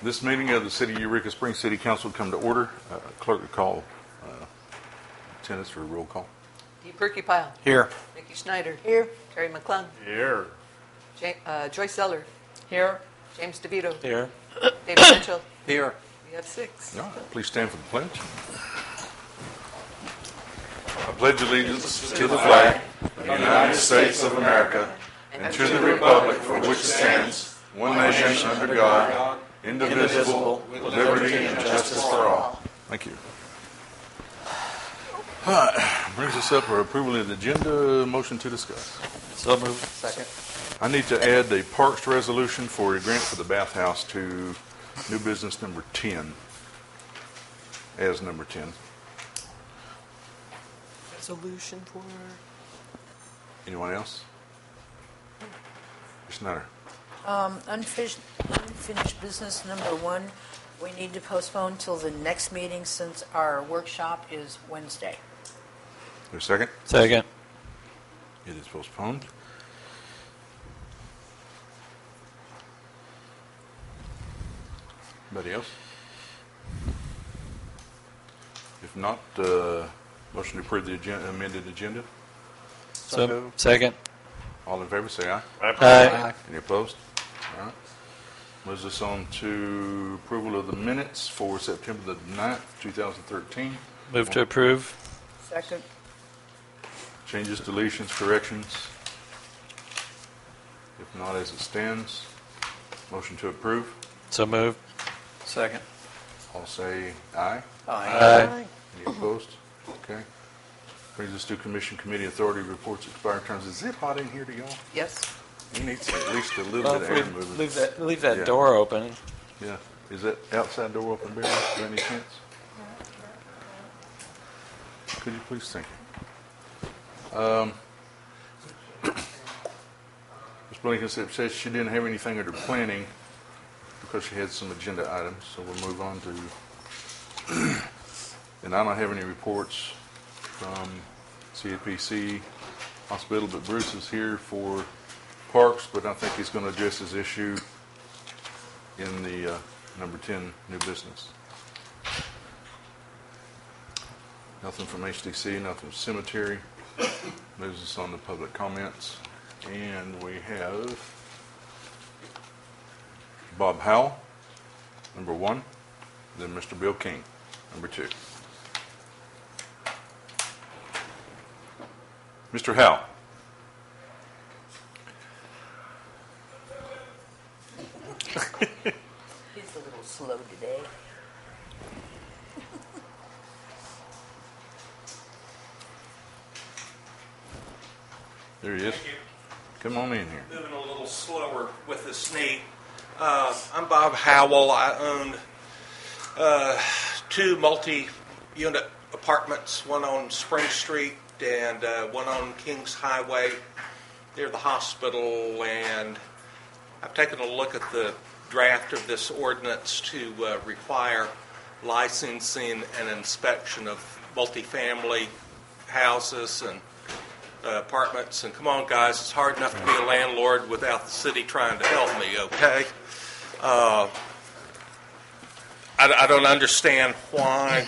This meeting of the City of Eureka Springs City Council will come to order. Clerk will call attendance for a roll call. Dee Perkypile. Here. Nikki Schneider. Here. Terry McClung. Here. Joyce Zeller. Here. James DeVito. Here. David Mitchell. Here. We have 6. All right, please stand for the pledge. I pledge allegiance to the flag of the United States of America and to the republic for which it stands, one nation under God, indivisible, with liberty and justice for all. Thank you. All right, brings us up for approval of the agenda. Motion to discuss. So moved. Second. I need to add the Parks resolution for a grant for the bathhouse to new business number 10 as number 10. Resolution for... Anyone else? Ms. Schneider. Unfinished business number 1, we need to postpone till the next meeting since our workshop is Wednesday. Is there a second? Second. It is postponed. Anybody else? If not, motion to approve the amended agenda. So second. All in favor, say aye. Aye. Any opposed? All right. Moves us on to approval of the minutes for September the 9th, 2013. Move to approve. Second. Changes, deletions, corrections? If not, as it stands, motion to approve. So moved. Second. All say aye. Aye. Any opposed? Okay. Brings us to Commission Committee Authority Reports, expired terms. Is it hot in here to y'all? Yes. You need at least a little Well, bit if of air we moving. leave that Yeah. door open. Yeah. Is that outside door open, Barry? By any chance? Could you please? Thank you. Ms. Blinken says she didn't have anything under planning because she had some agenda items, so we'll move on to... And I don't have any reports from CAPC Hospital, but Bruce is here for Parks, but I think he's going to address his issue in the number 10 new business. Nothing from HDC, nothing from Cemetery. Moves us on to public comments. And we have Bob Howell, number 1, then Mr. Bill King, number 2. Mr. Howell. He's a little slow today. There he is. Come on in here. Moving a little slower with this knee. I'm Bob Howell. I own 2 multi-unit apartments, one on Spring Street and one on Kings Highway near the hospital. And I've taken a look at the draft of this ordinance to require licensing and inspection of multifamily houses and apartments. And come on, guys, it's hard enough to be a landlord without the city trying to help me, okay? I don't understand why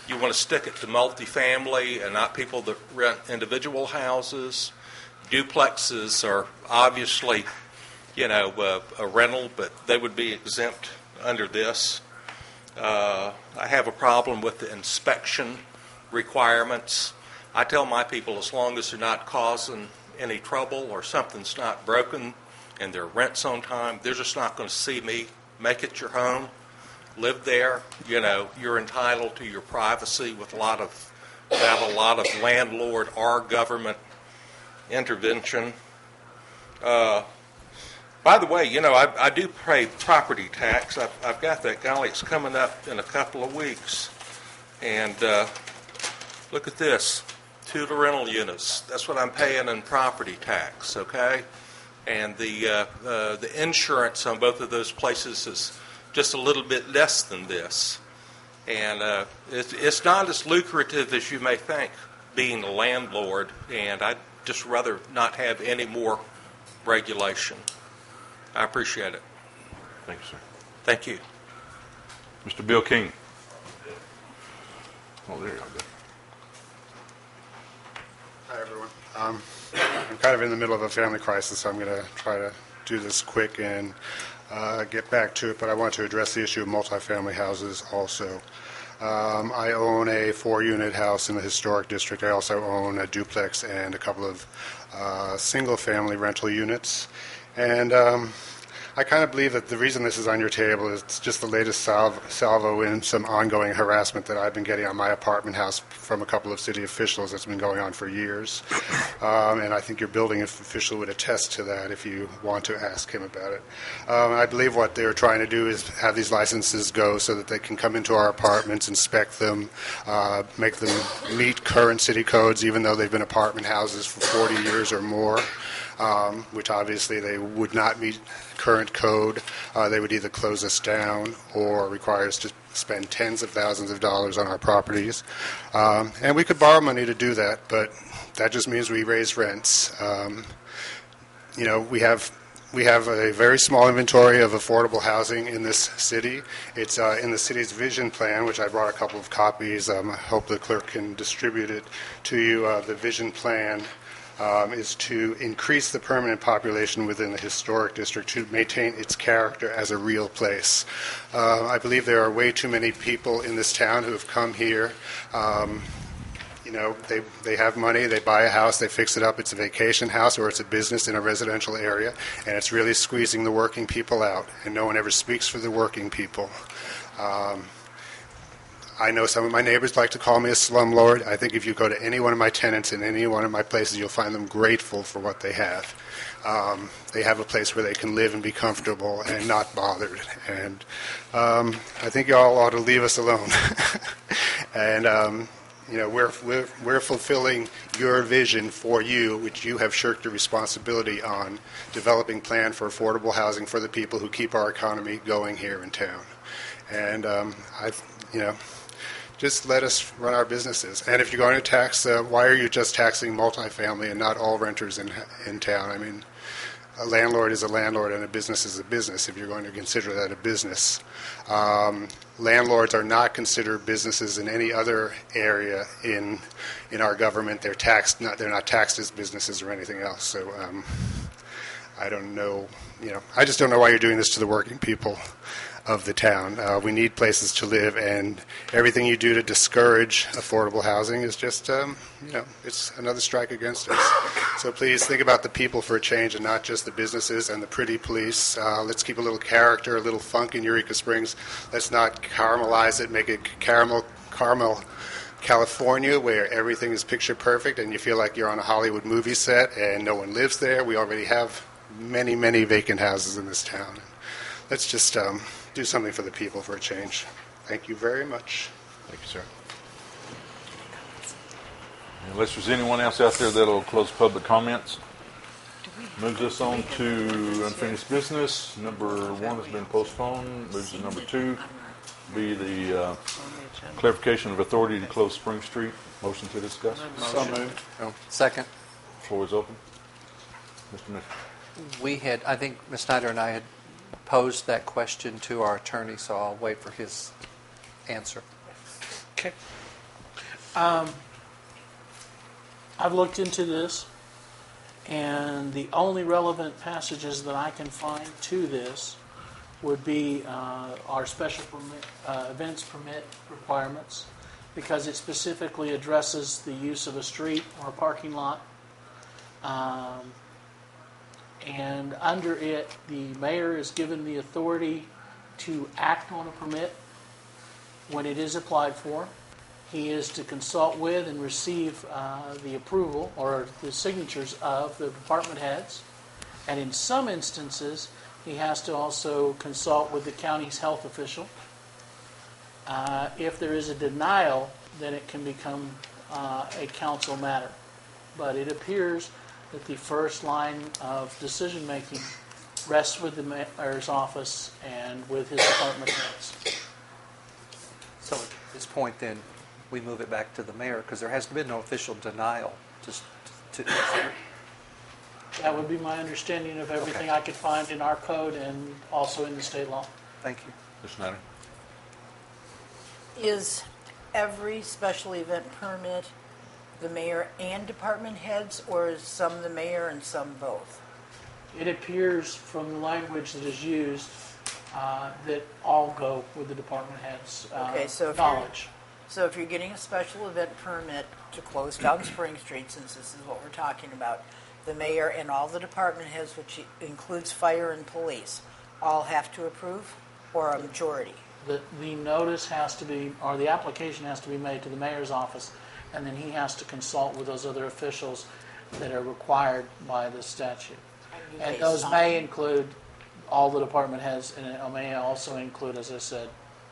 you want to stick it to multifamily and not people that rent individual houses. Duplexes are obviously, a rental, but they would be exempt under this. I have a problem with the inspection requirements. I tell my people, as long as they're not causing any trouble or something's not broken and their rent's on time, they're just not going to see me. Make it your home. Live there. You're entitled to your privacy without a lot of landlord or government intervention. By the way, I do pay property tax. I've got that. Golly, it's coming up in a couple of weeks. And look at this. 2 rental units. That's what I'm paying in property tax, okay? And the insurance on both of those places is just a little bit less than this. And it's not as lucrative as you may think, being a landlord, and I'd just rather not have any more regulation. I appreciate it. Thank you, sir. Thank you. Mr. Bill King. Oh, there you go. Hi, everyone. I'm kind of in the middle of a family crisis, so I'm going to try to do this quick and get back to it, but I want to address the issue of multifamily houses also. I own a 4-unit house in the historic district. I also own a duplex and a couple of single-family rental units. And I kind of believe that the reason this is on your table is it's just the latest salvo in some ongoing harassment that I've been getting on my apartment house from a couple of city officials that's been going on for years. And I think your building official would attest to that if you want to ask him about it. I believe what they're trying to do is have these licenses go so that they can come into our apartments, inspect them, make them meet current city codes, even though they've been apartment houses for 40 years or more. Which obviously they would not meet current code. They would either close us down or require us to spend tens of thousands of dollars on our properties. And we could borrow money to do that, but that just means we raise rents. We have a very small inventory of affordable housing in this city. It's in the city's vision plan, which I brought a couple of copies. I hope the clerk can distribute it to you. The vision plan is to increase the permanent population within the historic district to maintain its character as a real place. I believe there are way too many people in this town who have come here. They have money, they buy a house, they fix it up, it's a vacation house or it's a business in a residential area, and it's really squeezing the working people out, and no one ever speaks for the working people. I know some of my neighbors like to call me a slumlord. I think if you go to any one of my tenants in any one of my places, you'll find them grateful for what they have. They have a place where they can live and be comfortable and not bothered. And I think you all ought to leave us alone. And we're fulfilling your vision for you, which you have shirked your responsibility on, developing plan for affordable housing for the people who keep our economy going here in town. And just let us run our businesses. And if you're going to tax, why are you just taxing multifamily and not all renters in town? I mean, a landlord is a landlord and a business is a business, if you're going to consider that a business. Landlords are not considered businesses in any other area in our government. They're not taxed as businesses or anything else. So I don't know. I just don't know why you're doing this to the working people of the town. We need places to live, and everything you do to discourage affordable housing is just, it's another strike against us. So please think about the people for a change and not just the businesses and the pretty police. Let's keep a little character, a little funk in Eureka Springs. Let's not caramelize it, make it caramel California, where everything is picture perfect and you feel like you're on a Hollywood movie set and no one lives there. We already have many, many vacant houses in this town. Let's just do something for the people for a change. Thank you very much. Thank you, sir. Unless there's anyone else out there that'll close public comments, moves us on to unfinished business. Number 1 has been postponed. Moves to number 2, be the clarification of authority to close Spring Street. Motion to discuss. So moved. Second. Floor is open. Mr. Mitchell. I think Ms. Schneider and I had posed that question to our attorney, so I'll wait for his answer. Okay. I've looked into this, and the only relevant passages that I can find to this would be our special events permit requirements, because it specifically addresses the use of a street or a parking lot. And under it, the mayor is given the authority to act on a permit when it is applied for. He is to consult with and receive the approval or the signatures of the department heads. And in some instances, he has to also consult with the county's health official. If there is a denial, then it can become a council matter. But it appears that the first line of decision-making rests with the mayor's office and with his department heads. So at this point, then, we move it back to the mayor, because there has been no official denial. That would be my understanding of everything I could find in our code and also in the state law. Thank you. Mr. Schneider. Is every special event permit the mayor and department heads, or is some the mayor and some both? It appears from the language that is used that all go with the department head's Okay, so if you're- knowledge. So if you're getting a special event permit to close down Spring Street, since this is what we're talking about, the mayor and all the department heads, which includes fire and police, all have to approve, or a majority? The notice has to be, or the application has to be made to the mayor's office, and then he has to consult with those other officials that are required by the statute. And those may include all the department heads, and it may also include, as I said,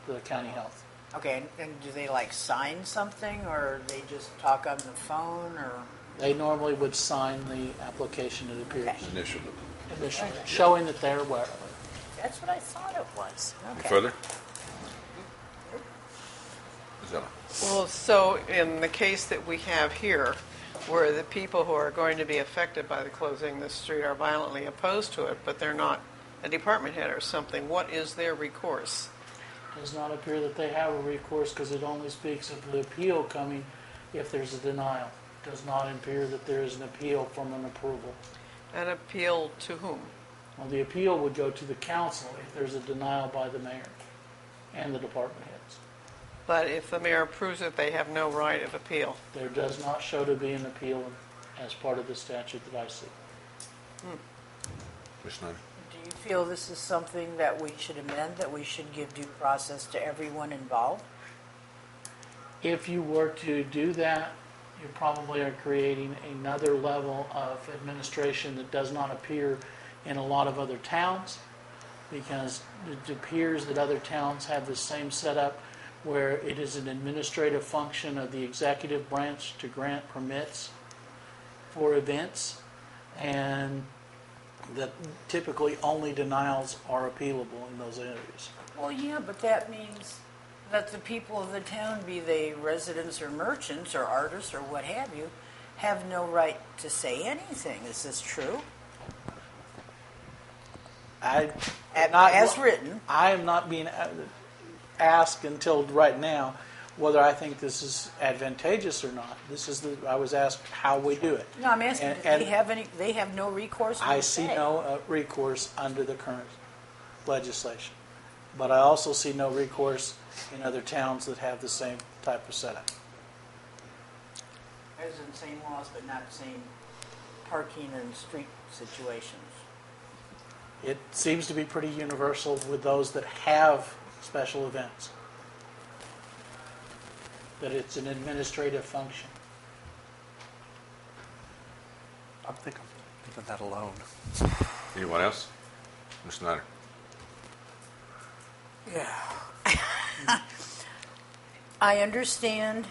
the county health. Okay, and do they like sign something, or they just talk on the phone, or? They normally would sign the application, it appears, Okay. Initially. initially, showing that they're aware of it. That's what I thought it was. Any Okay. further? Ms. Ellen? Well, so in the case that we have here, where the people who are going to be affected by the closing of the street are violently opposed to it, but they're not a department head or something, what is their recourse? Does not appear that they have a recourse because it only speaks of the appeal coming if there's a denial. Does not appear that there is an appeal from an approval. An appeal to whom? Well, the appeal would go to the council if there's a denial by the mayor and the department heads. But if the mayor approves it, they have no right of appeal. There does not show to be an appeal as part of the statute that I see. Ms. Snyder? Do you feel this is something that we should amend, that we should give due process to everyone involved? If you were to do that, you probably are creating another level of administration that does not appear in a lot of other towns, because it appears that other towns have the same setup where it is an administrative function of the executive branch to grant permits for events, and that typically only denials are appealable in those areas. Well, yeah, but that means that the people of the town, be they residents or merchants or artists or what have you, have no right to say anything. Is this true? As written. I am not being asked until right now whether I think this is advantageous or not. I was asked how we do it. No, I'm asking, do And they have any, they have no recourse? I per see se? no recourse under the current legislation. But I also see no recourse in other towns that have the same type of setup. As in same laws, but not same parking and street situations. It seems to be pretty universal with those that have special events, that it's an administrative function. I think I'm leaving that alone. Anyone else? Ms. Snyder? Yeah. I understand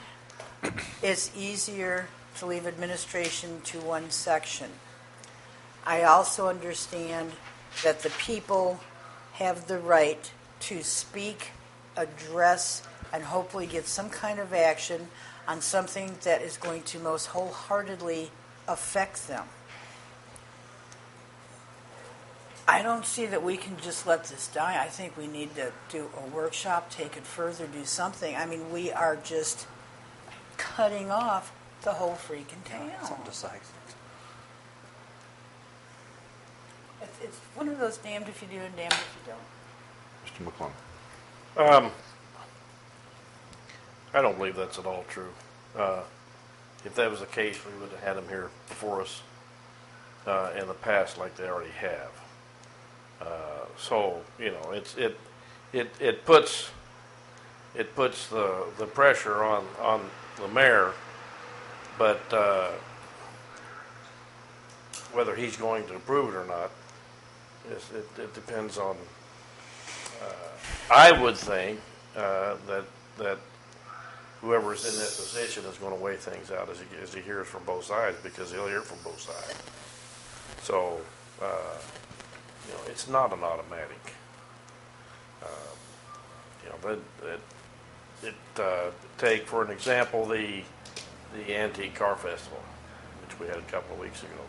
it's easier to leave administration to one section. I also understand that the people have the right to speak, address, and hopefully get some kind of action on something that is going to most wholeheartedly affect them. I don't see that we can just let this die. I think we need to do a workshop, take it further, do something. I mean, we are just cutting off the whole freaking town. Something to say. It's one of those damned if you do and damned if you don't. Mr. McClung? I don't believe that's at all true. If that was the case, we would have had them here before us in the past, like they already have. So you know, it puts the pressure on the mayor, but whether he's going to approve it or not, it depends on. I would think that whoever's in that position is going to weigh things out as he hears from both sides, because he'll hear from both sides. So, you know, it's not an automatic. You know, take for an example the Antique Car Festival, which we had a couple of weeks ago.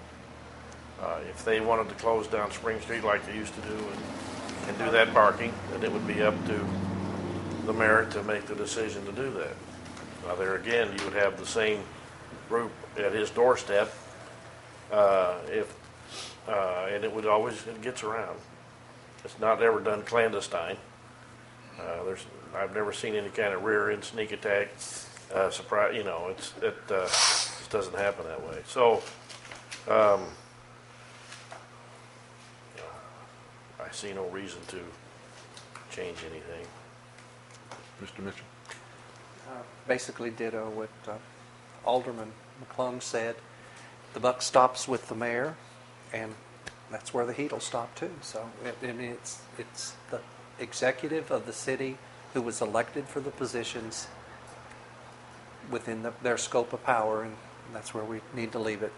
If they wanted to close down Spring Street like they used to do and do that parking, then it would be up to the mayor to make the decision to do that. Now, there again, you would have the same group at his doorstep, and it gets around. It's not ever done clandestine. I've never seen any kind of rear-end sneak attack, surprise. It just doesn't happen that way. So, I see no reason to change anything. Mr. Mitchell? Basically ditto what Alderman McClung said. The buck stops with the mayor, and that's where the heat will stop too. So it's the executive of the city who was elected for the positions within their scope of power, and that's where we need to leave it.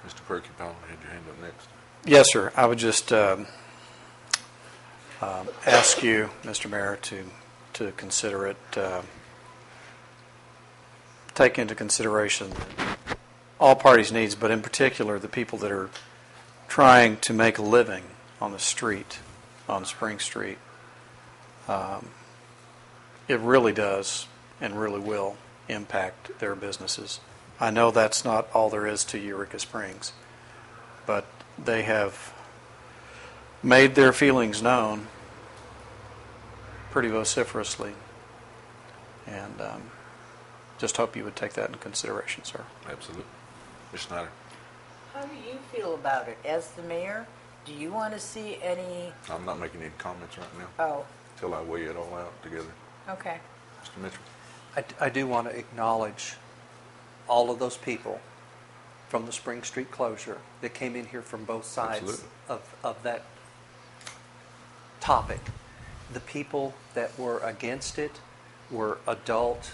Mr. Perky Powell had your hand up next. Yes, sir. I would just ask you, Mr. Mayor, to consider it, take into consideration all parties' needs, but in particular the people that are trying to make a living on the street, on Spring Street. It really does and really will impact their businesses. I know that's not all there is to Eureka Springs, but they have made their feelings known pretty vociferously, and just hope you would take that into consideration, sir. Absolutely. Ms. Schneider? How do you feel about it? As the mayor, do you want to see any... I'm not making any comments right now Oh, until I weigh it all out together. okay. Mr. Mitchell? I do want to acknowledge all of those people from the Spring Street closure that came in here from both sides of that topic. The people that were against it were adult,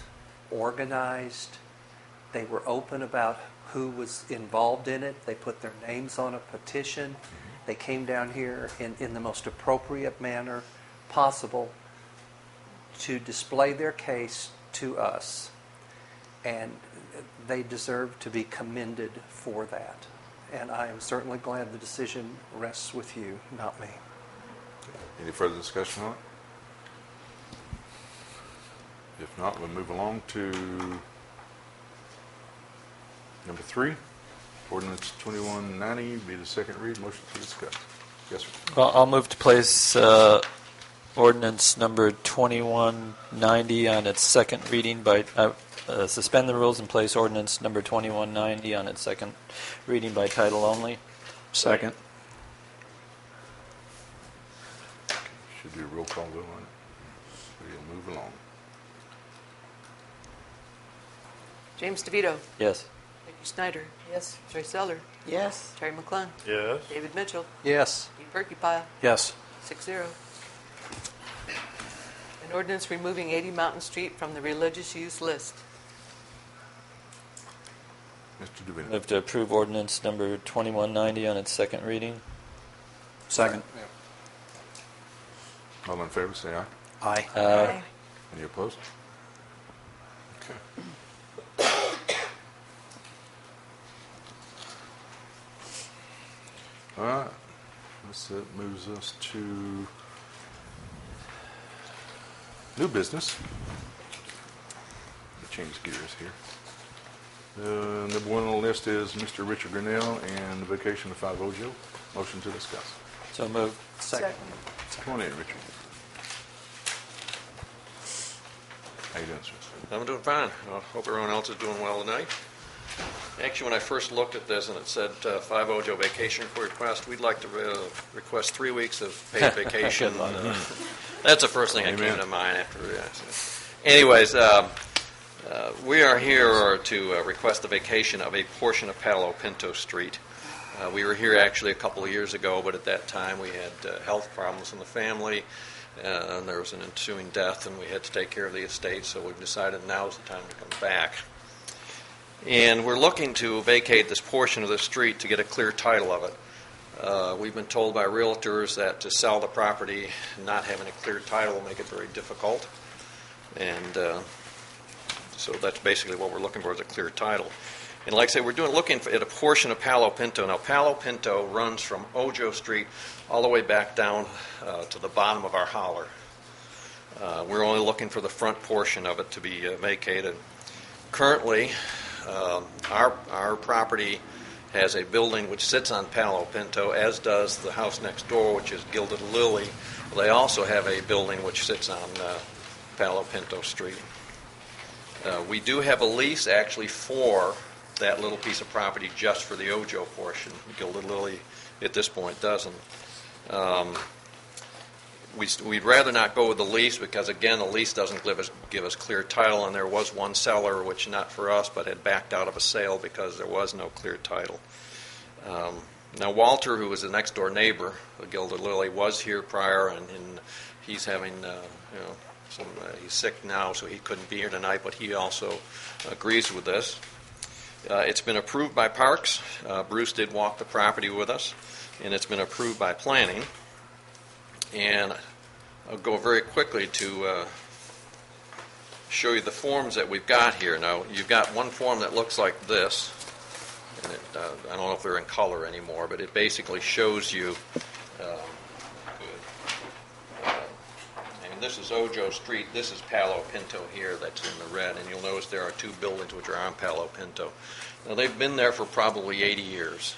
organized. They were open about who was involved in it. They put their names on a petition. They came down here in the most appropriate manner possible to display their case to us. And they deserve to be commended for that. And I am certainly glad the decision rests with you, not me. Any further discussion on it? If not, we'll move along to number 3. Ordinance 2190 be the second read. Motion to discuss. Yes, sir. Well, I'll move to place ordinance number 2190 on its second reading by suspend the rules and place ordinance number 2190 on its second reading by title only. Second. Should do a roll call vote on it. We'll move along. James DeVito. Yes. Vicki Schneider. Yes. Joy Seller. Yes. Terry McClung. Yes. David Mitchell. Yes. Dean Perkypile. Yes. 6-0. An ordinance removing 80 Mountain Street from the religious use list. Mr. DeVito? Move to approve ordinance number 2190 on its second reading. Second. All in favor, say aye. Aye. Aye. Any opposed? Okay. All right. That moves us to new business. Change gears here. Number 1 on the list is Mr. Richard Grinnell and the vacation of 5 Ojo. Motion to discuss. So moved. Second. Come on in, Richard. How you doing, sir? I'm doing fine. I hope everyone else is doing well tonight. Actually, when I first looked at this and it said 5 Ojo vacation request, we'd like to request 3 weeks of paid vacation. That's the first thing that came to mind after that. Anyways, we are here to request the vacation of a portion of Palo Pinto Street. We were here actually a couple of years ago, but at that time we had health problems in the family, and there was an ensuing death, and we had to take care of the estate, so we've decided now is the time to come back. And we're looking to vacate this portion of the street to get a clear title of it. We've been told by realtors that to sell the property, not having a clear title will make it very difficult. And so that's basically what we're looking for, is a clear title. And like I say, we're looking at a portion of Palo Pinto. Now, Palo Pinto runs from Ojo Street all the way back down to the bottom of our holler. We're only looking for the front portion of it to be vacated. Currently, our property has a building which sits on Palo Pinto, as does the house next door, which is Gilded Lily. They also have a building which sits on Palo Pinto Street. We do have a lease actually for that little piece of property just for the Ojo portion. Gilded Lily at this point doesn't. We'd rather not go with the lease because, again, the lease doesn't give us clear title, and there was one seller, which not for us, but had backed out of a sale because there was no clear title. Now, Walter, who was the next-door neighbor of Gilded Lily, was here prior, and he's having, he's sick now, so he couldn't be here tonight, but he also agrees with this. It's been approved by Parks. Bruce did walk the property with us, and it's been approved by Planning. And I'll go very quickly to show you the forms that we've got here. Now, you've got one form that looks like this, and I don't know if they're in color anymore, but it basically shows you, and this is Ojo Street, this is Palo Pinto here that's in the red, and you'll notice there are two buildings which are on Palo Pinto. Now, they've been there for probably 80 years.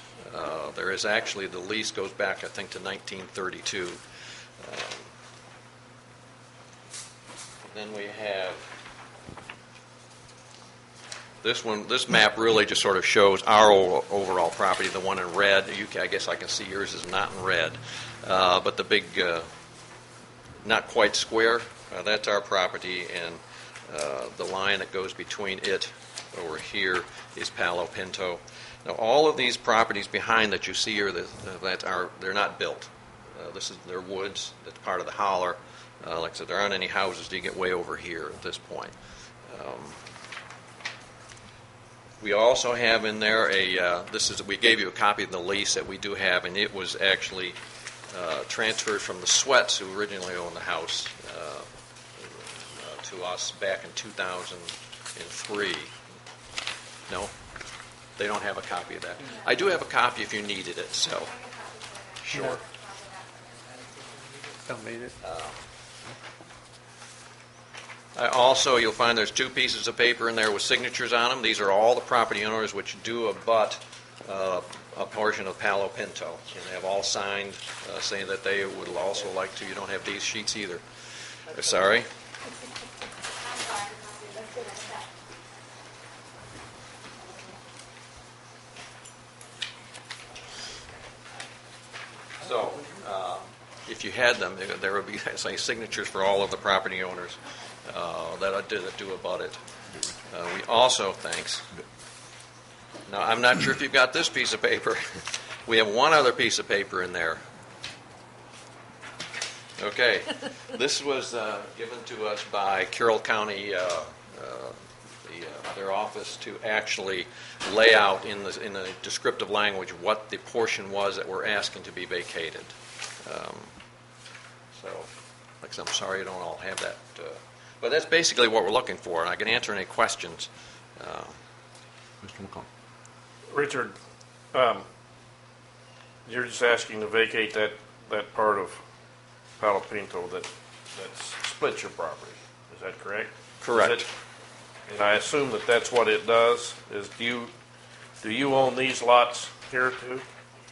There is actually, the lease goes back, I think, to 1932. Then we have this one. This map really just sort of shows our overall property, the one in red. I guess I can see yours is not in red, but the big, not quite square, that's our property, and the line that goes between it over here is Palo Pinto. Now, all of these properties behind that you see here, they're not built. They're woods. That's part of the holler. Like I said, there aren't any houses till you get way over here at this point. We also have in there we gave you a copy of the lease that we do have, and it was actually transferred from the Sweats, who originally owned the house, to us back in 2003. No? They don't have a copy of that. I do have a copy if you needed it, so. Sure. Don't need it. Also, you'll find there's two pieces of paper in there with signatures on them. These are all the property owners which do abut a portion of Palo Pinto. And they have all signed saying that they would also like to. You don't have these sheets either. Sorry. So, if you had them, there would be, say, signatures for all of the property owners that do abut it. We also, thanks. Now, I'm not sure if you've got this piece of paper. We have one other piece of paper in there. Okay. This was given to us by Carroll County, their office, to actually lay out in the descriptive language what the portion was that we're asking to be vacated. So, like I said, I'm sorry you don't all have that. But that's basically what we're looking for, and I can answer any questions. Mr. McCall. Richard, you're just asking to vacate that part of Palo Pinto that splits your property. Is that correct? Correct. And I assume that that's what it does. Do you own these lots here too?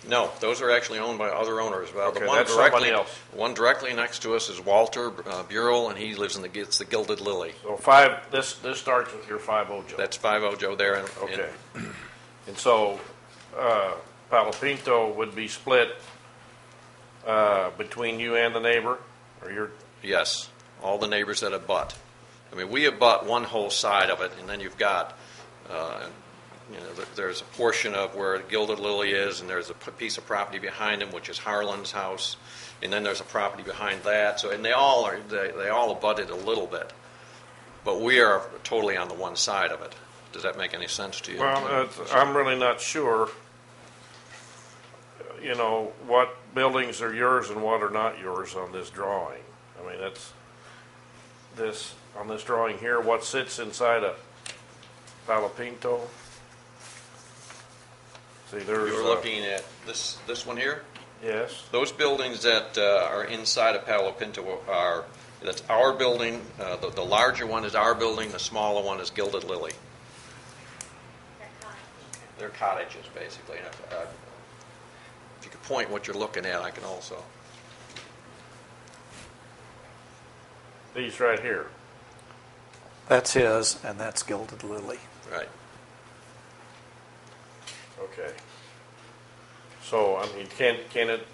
No, those are actually owned by other owners. Well, Okay, the one that's directly, somebody else. one directly next to us is Walter Burrell, and he lives in the Gilded Lily. So this starts with your 5 Ojo. That's 5 Ojo there. Okay. And so Palo Pinto would be split between you and the neighbor, or your? Yes, all the neighbors that abut. I mean, we abut one whole side of it, and then you've got, there's a portion of where Gilded Lily is, and there's a piece of property behind him, which is Harlan's house, and then there's a property behind that. So, and they all abutted a little bit, but we are totally on the one side of it. Does that make any sense to you? Well, I'm really not sure. What buildings are yours and what are not yours on this drawing. I mean, that's on this drawing here. What sits inside a Palo Pinto? See, there's. You're looking at this one here. Yes. Those buildings that are inside of Palo Pinto That's our building. The larger one is our building. The smaller one is Gilded Lily. They're cottages, basically. If you could point what you're looking at, I can also. These right here. That's his, and that's Gilded Lily. Right. Okay. So, I mean, can it,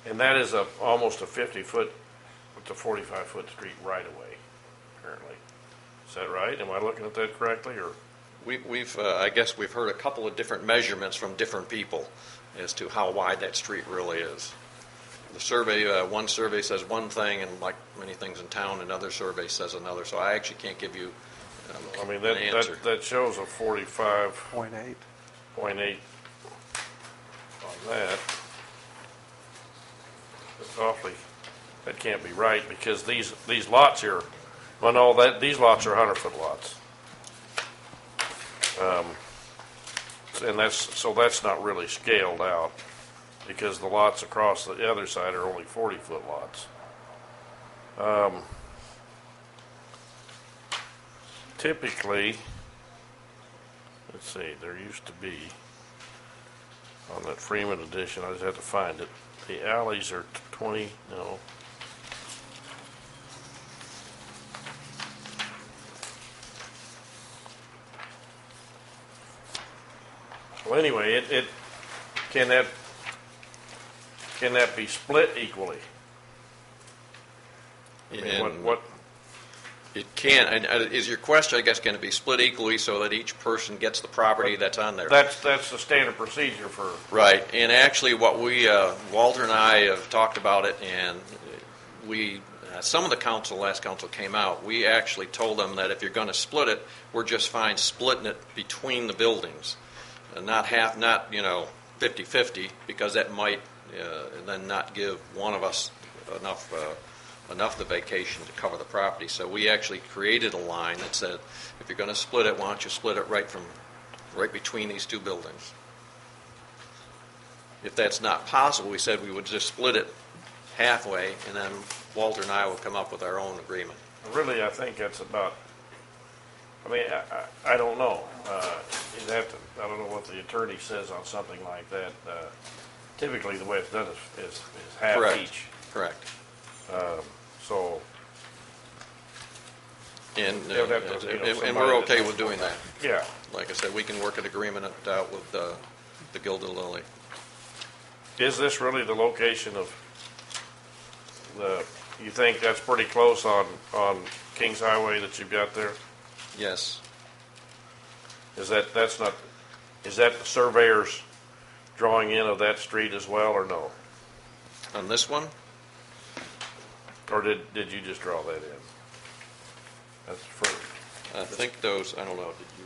and that is almost a 50-foot with the 45-foot street right away, currently. Is that right? Am I looking at that correctly, or? I guess we've heard a couple of different measurements from different people as to how wide that street really is. The survey, one survey says one thing, and like many things in town, another survey says another. So I actually can't give you I mean, an answer. that shows a 45.8 .8. on that. That's awfully, that can't be right, because these lots here, well, no, these lots are 100-foot lots. And that's not really scaled out, because the lots across the other side are only 40-foot lots. Typically, let's see, there used to be, on that Freeman edition, I just had to find it, the alleys are 20, no. Well, anyway, it can that be split equally? I mean, what? It can. And is your question, I guess, going to be split equally so that each person gets the property that's on there? That's the standard procedure for. Right. And actually, what we Walter and I have talked about it, and we some of the last council came out. We actually told them that if you're going to split it, we're just fine splitting it between the buildings. Not 50-50, because that might then not give one of us enough the vacation to cover the property. So we actually created a line that said, if you're going to split it, why don't you split it right between these two buildings? If that's not possible, we said we would just split it halfway, and then Walter and I will come up with our own agreement. Really, I think that's about. I mean, I don't know. You'd have to. I don't know what the attorney says on something like that. Typically, the way it's done is half Correct. each. Correct. So. And somebody we're okay with doing that. Yeah. Like I said, we can work an agreement out with the Gilded Lily. Is this really the location of the? You think that's pretty close on Kings Highway that you've got there? Yes. Is that the surveyor's drawing in of that street as well, or no? On this one? Or did you just draw that in? That's first. I think those, I don't know, did you?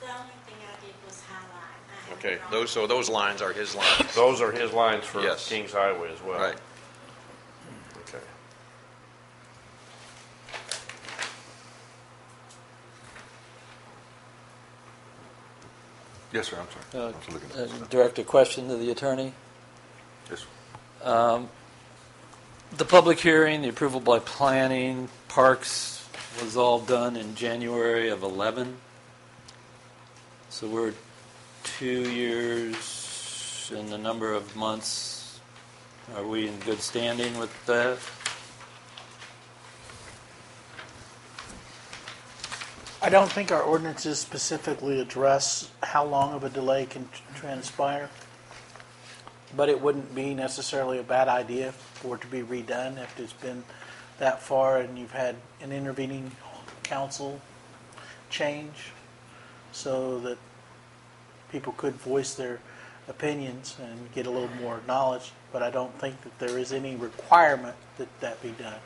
The only thing I did was highlight. Okay, those lines are his lines. Those are his lines for Yes. Kings Highway as well? Right. Okay. Yes, sir, I'm sorry. I was looking at this. Direct a question to the attorney. Yes, sir. The public hearing, the approval by planning, parks was all done in January of 11. So we're 2 years and a number of months. Are we in good standing with that? I don't think our ordinances specifically address how long of a delay can transpire, but it wouldn't be necessarily a bad idea for it to be redone if it's been that far and you've had an intervening council change, so that people could voice their opinions and get a little more knowledge. But I don't think that there is any requirement that that be done.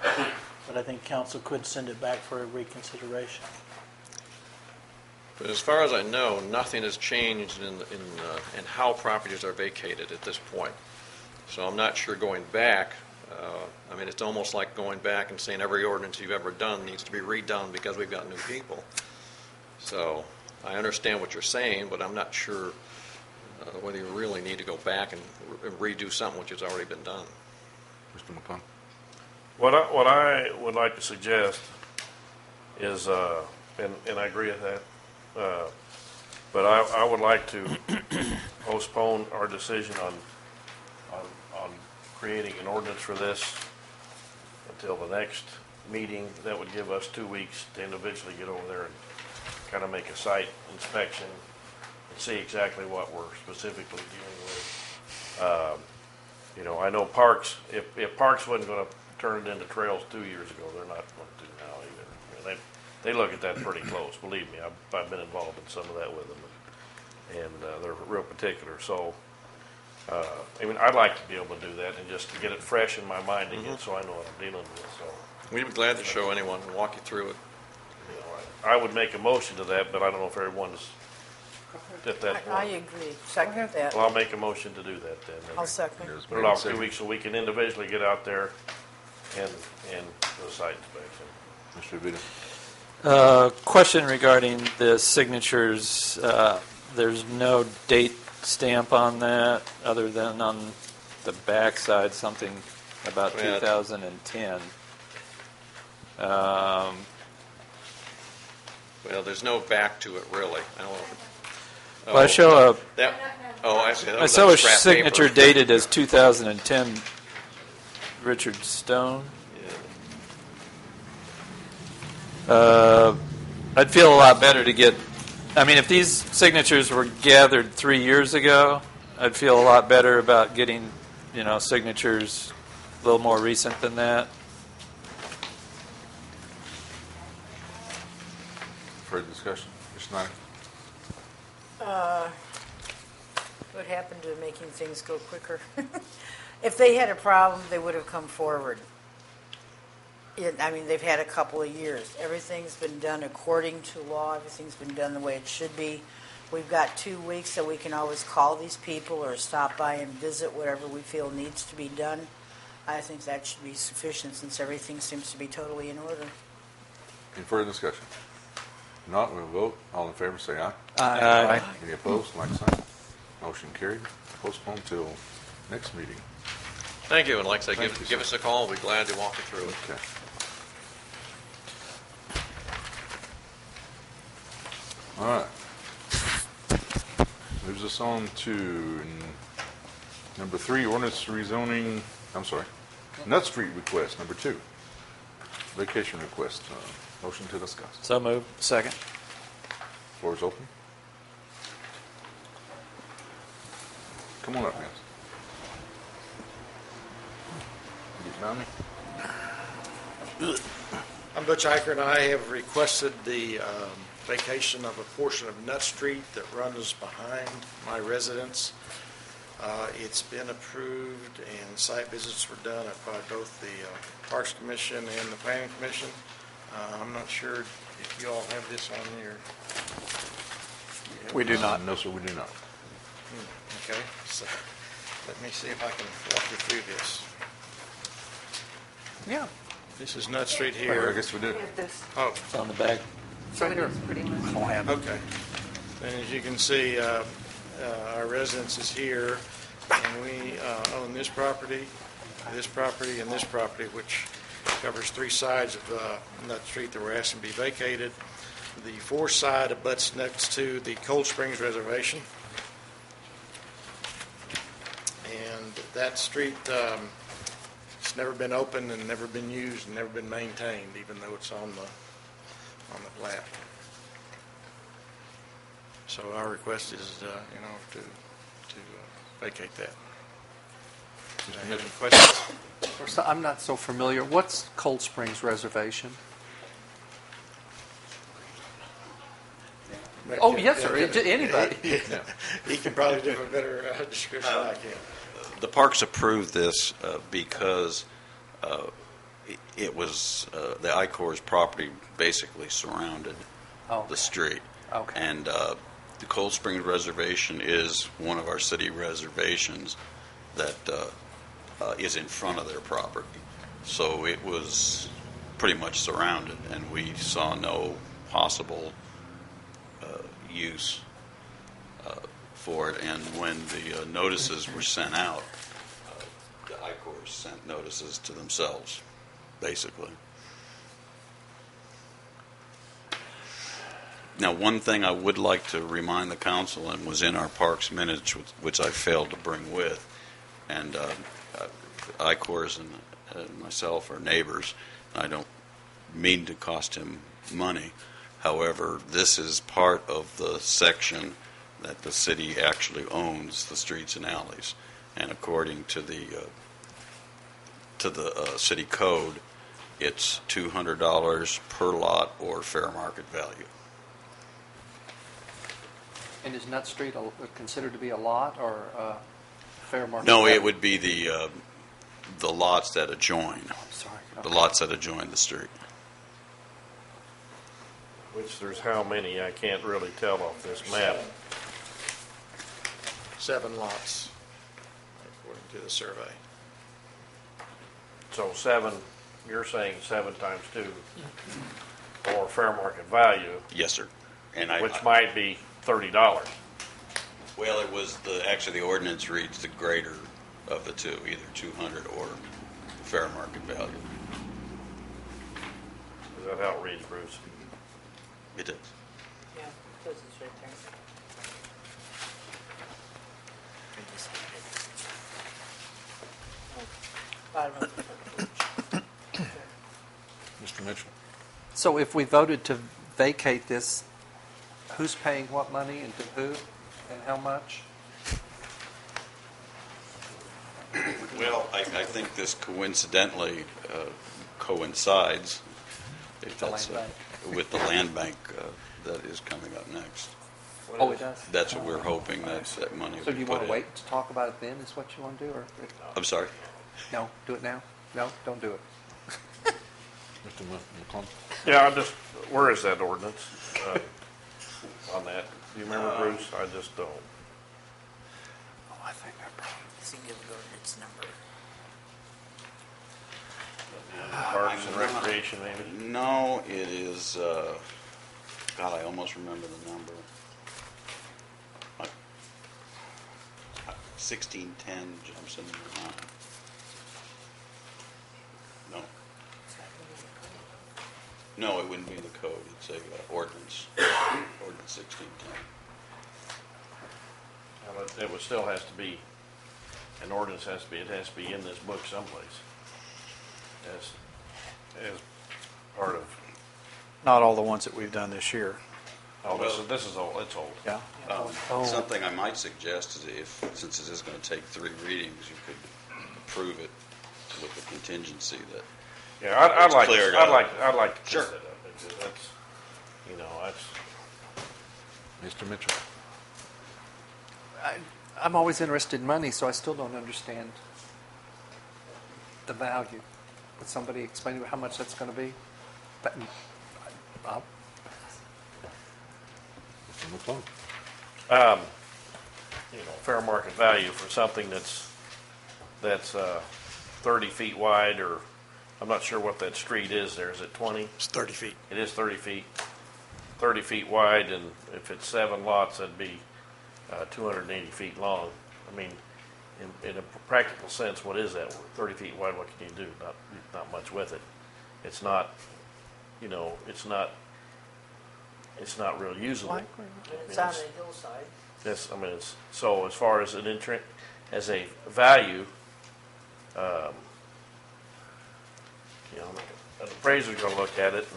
But I think council could send it back for a reconsideration. But as far as I know, nothing has changed in how properties are vacated at this point. So I'm not sure going back. I mean, it's almost like going back and saying every ordinance you've ever done needs to be redone because we've got new people. So I understand what you're saying, but I'm not sure whether you really need to go back and redo something which has already been done. Mr. McClung? What I would like to suggest is, and I agree with that, but I would like to postpone our decision on creating an ordinance for this until the next meeting. That would give us 2 weeks to individually get over there and kind of make a site inspection and see exactly what we're specifically dealing with. You know, I know Parks, if Parks wasn't going to turn it into trails 2 years ago, they're not going to now either. I mean, they look at that pretty close, believe me. I've been involved in some of that with them, and they're real particular. So, I mean, I'd like to be able to do that and just to get it fresh in my mind again, so I know what I'm dealing with. So, We'd be glad to show anyone and walk you through it. you know, I would make a motion to that, but I don't know if everyone's at that I point. agree. Second that. Well, I'll make a motion to do that then. I'll second. Put it off 2 weeks so we can individually get out there and do a site inspection. Mr. Vito? Question regarding the signatures. There's no date stamp on that, other than on the back side, something about Yeah. 2010. Well, there's no back to it, really. I don't know. Well, I show I see. I saw a signature dated as 2010, Richard Stone. I'd feel a lot better to get, I mean, if these signatures were gathered 3 years ago, I'd feel a lot better about getting, you know, signatures a little more recent than that. Further discussion? Mr. Schneider? What happened to making things go quicker? If they had a problem, they would have come forward. I mean, they've had a couple of years. Everything's been done according to law. Everything's been done the way it should be. We've got 2 weeks that we can always call these people or stop by and visit whatever we feel needs to be done. I think that should be sufficient since everything seems to be totally in order. Any further discussion? If not, we'll vote. All in favor, say aye. Aye. Any opposed, like sign. Motion carried. Postpone till next meeting. Thank you, and like I say, Thank you, give sir. us a call. We'd be glad to walk you through it. Okay. All right. Moves us on to number 3, ordinance rezoning, Nut Street request, number 2. Vacation request. Motion to discuss. So moved. Second. Floor is open. Come on up, guys. Get down me. I'm Butch Iker, and I have requested the vacation of a portion of Nut Street that runs behind my residence. It's been approved, and site visits were done by both the Parks Commission and the Planning Commission. I'm not sure if you all have this on your... We do not. No, sir, we do not. Okay, so let me see if I can walk you through this. Yeah. This is Nut Street I here. guess we do. Oh, It's on the back. Right here. Pretty much. I don't have it. okay. And as you can see, our residence is here, and we own this property, and this property, which covers 3 sides of Nut Street that we're asking to be vacated. The 4th side abuts next to the Cold Springs Reservation. And that street, it's never been opened and never been used and never been maintained, even though it's on the plat. So our request is, to vacate that. Do you have any questions? First, I'm not so familiar. What's Cold Springs Reservation? Oh, yes, sir. Anybody. He can probably do a better description than I can. The parks approved this because it was the I-Corps property basically surrounded the street. Okay. And the Cold Springs Reservation is one of our city reservations that is in front of their property. So it was pretty much surrounded, and we saw no possible use for it. And when the notices were sent out, the I-Corps sent notices to themselves. basically. Now, one thing I would like to remind the council, and was in our parks minutes, which I failed to bring with, and Icors and myself are neighbors. I don't mean to cost him money. However, this is part of the section that the city actually owns, the streets and alleys. And according to the city code, it's $200 per lot or fair market value. And is Nut Street considered to be a lot or fair market? No, value? it would be the lots that adjoin. I'm sorry. The Okay. lots that adjoin the street. Which there's how many? I can't really tell off this map. 7 lots, according to the survey. So 7, you're saying 7 times 2, or fair market value, Yes, sir. And which might be $30. well, it was actually the ordinance reads the greater of the two, either 200 or fair market value. Is that how it reads, Bruce? It is. Yeah, because it's right there. Bottom of the page. Mr. Mitchell? So if we voted to vacate this, who's paying what money and to who and how much? Well, I think this coincidentally coincides if The that's, land with the land bank that is coming up next. Oh, it does? That's what we're hoping that money will So be do you put want to in. wait to talk about it then, is what you want to do? Or I'm sorry? no, do it now? No, don't do it. Mr. McClung? Yeah, where is that ordinance on that? Do you remember, Bruce? I just don't. Oh, I think I probably... Single ordinance number. Parks and Recreation, maybe? No, it is, God, I almost remember the number. 1610 jumps in my mind. No. No, it wouldn't be in the code. It's a ordinance. Ordinance 1610. Well, it still has to be, an ordinance has to be, it has to be in this book someplace. As part of, Not all the ones that we've done this year. this is old, it's old. Yeah. Something I might suggest is since it is going to take 3 readings, you could approve it with the contingency that Yeah, I'd It's like, cleared I'd up. like to Sure. clear that up. That's, that's, Mr. Mitchell? I'm always interested in money, so I still don't understand the value. Would somebody explain to me how much that's going to be? Bob? Mr. McClung? fair market value for something that's 30 feet wide, or I'm not sure what that street is there. Is it 20? It's 30 feet. It is 30 feet. 30 feet wide, and if it's 7 lots, that'd be 280 feet long. I mean, in a practical sense, what is that? 30 feet wide, what can you do? Not much with it. It's not, it's not real usable. It's on the hillside. Yes, I mean, it's, so as far as as a value, an appraiser's gonna look at it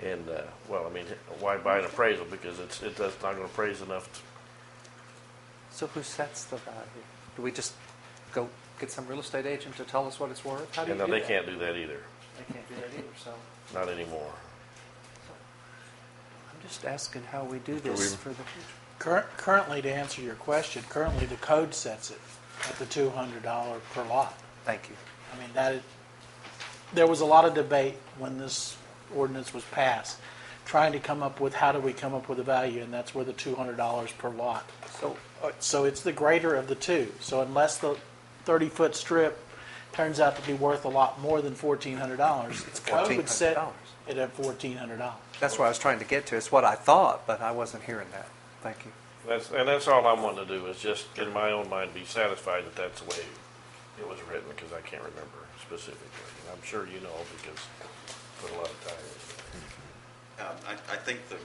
and well, I mean, why buy an appraisal? Because it's not gonna appraise enough to, So who sets the value? Do we just go get some real estate agent to tell us what it's worth? How do you and do they that? can't do that either, They can't do that either, so not anymore. I'm just asking how we do this for the future. Currently, to answer your question, currently the code sets it at the $200 per lot. Thank you. I mean, there was a lot of debate when this ordinance was passed, trying to come up with how do we come up with a value, and that's where the $200 per lot. So it's the greater of the two. So unless the 30-foot strip turns out to be worth a lot more than $1,400, its code would set it at $1,400. That's what I was trying to get to. It's what I thought, but I wasn't hearing that. Thank you. That's all I'm wanting to do is just, in my own mind, be satisfied that that's the way it was written, because I can't remember specifically. And I'm sure you know, because you put a lot of time into it. I think the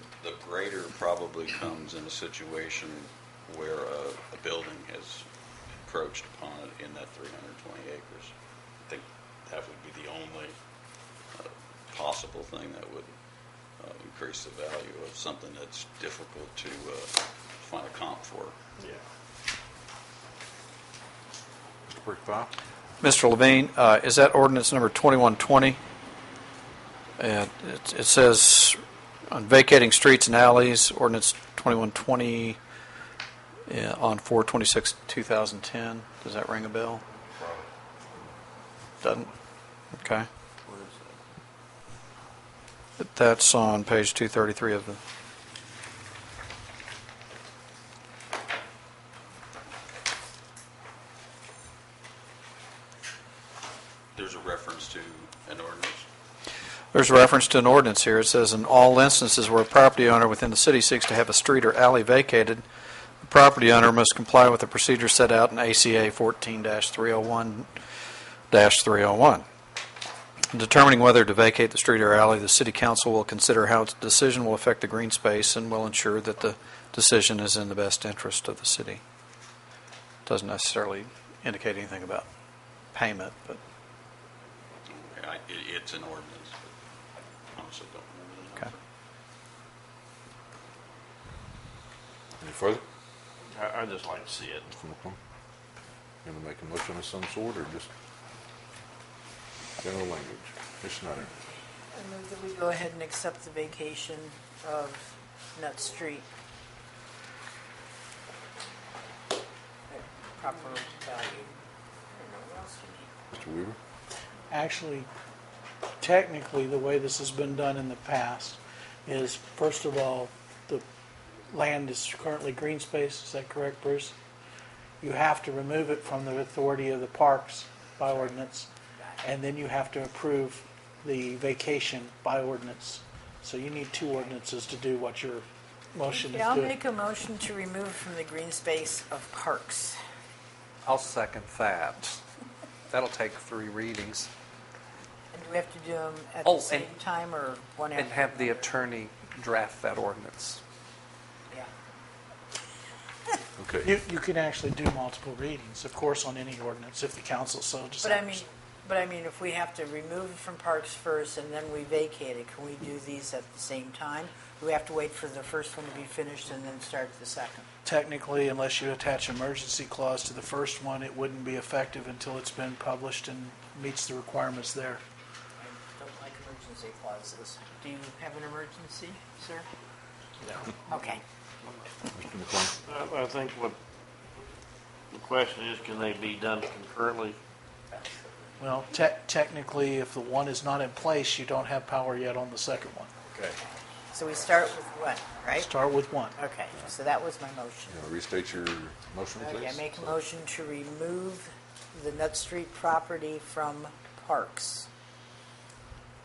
greater probably comes in a situation where a building has encroached upon it in that 320 acres. I think that would be the only possible thing that would increase the value of something that's difficult to find a comp for. Yeah. Mr. Perkypile? Mr. Levine, is that ordinance number 2120? It says on vacating streets and alleys, ordinance 2120 on 4/26/2010. Does that ring a bell? Doesn't? Okay. That's on page 233 of the... There's a reference to an ordinance. There's a reference to an ordinance here. It says, in all instances where a property owner within the city seeks to have a street or alley vacated, the property owner must comply with the procedure set out in ACA 14-301-301. In determining whether to vacate the street or alley, the City Council will consider how its decision will affect the green space and will ensure that the decision is in the best interest of the city. Doesn't necessarily indicate anything about payment, but... It's an ordinance, but honestly don't remember the number. Any further? I'd just like to see it. Going to make a motion of some sort, or just general language? Ms. Schneider? I move that we go ahead and accept the vacation of Nut Street. At proper value. What else do you need? Mr. Weaver? Actually, technically, the way this has been done in the past is, first of all, the land is currently green space. Is that correct, Bruce? You have to remove it from the authority of the parks by ordinance, and then you have to approve the vacation by ordinance. So you need two ordinances to do what your motion is doing. I'll make a motion to remove from the green space of parks. I'll second that. That'll take 3 readings. And do we have to do them at the same time or one after? And have the another? attorney draft that ordinance. Yeah. Okay. You can actually do multiple readings, of course, on any ordinance if the council so decides. But I mean, if we have to remove it from parks first and then we vacate it, can we do these at the same time? Do we have to wait for the first one to be finished and then start the second? Technically, unless you attach emergency clause to the first one, it wouldn't be effective until it's been published and meets the requirements there. I don't like emergency clauses. Do you have an emergency, sir? No. Okay. Mr. McClung? I think what the question is, can they be done concurrently? Well, technically, if the one is not in place, you don't have power yet on the second one. Okay. So we start with one, right? Start with one. Okay, so that was my motion. You want to restate your motion, please? Okay, I make a motion to remove the Nut Street property from parks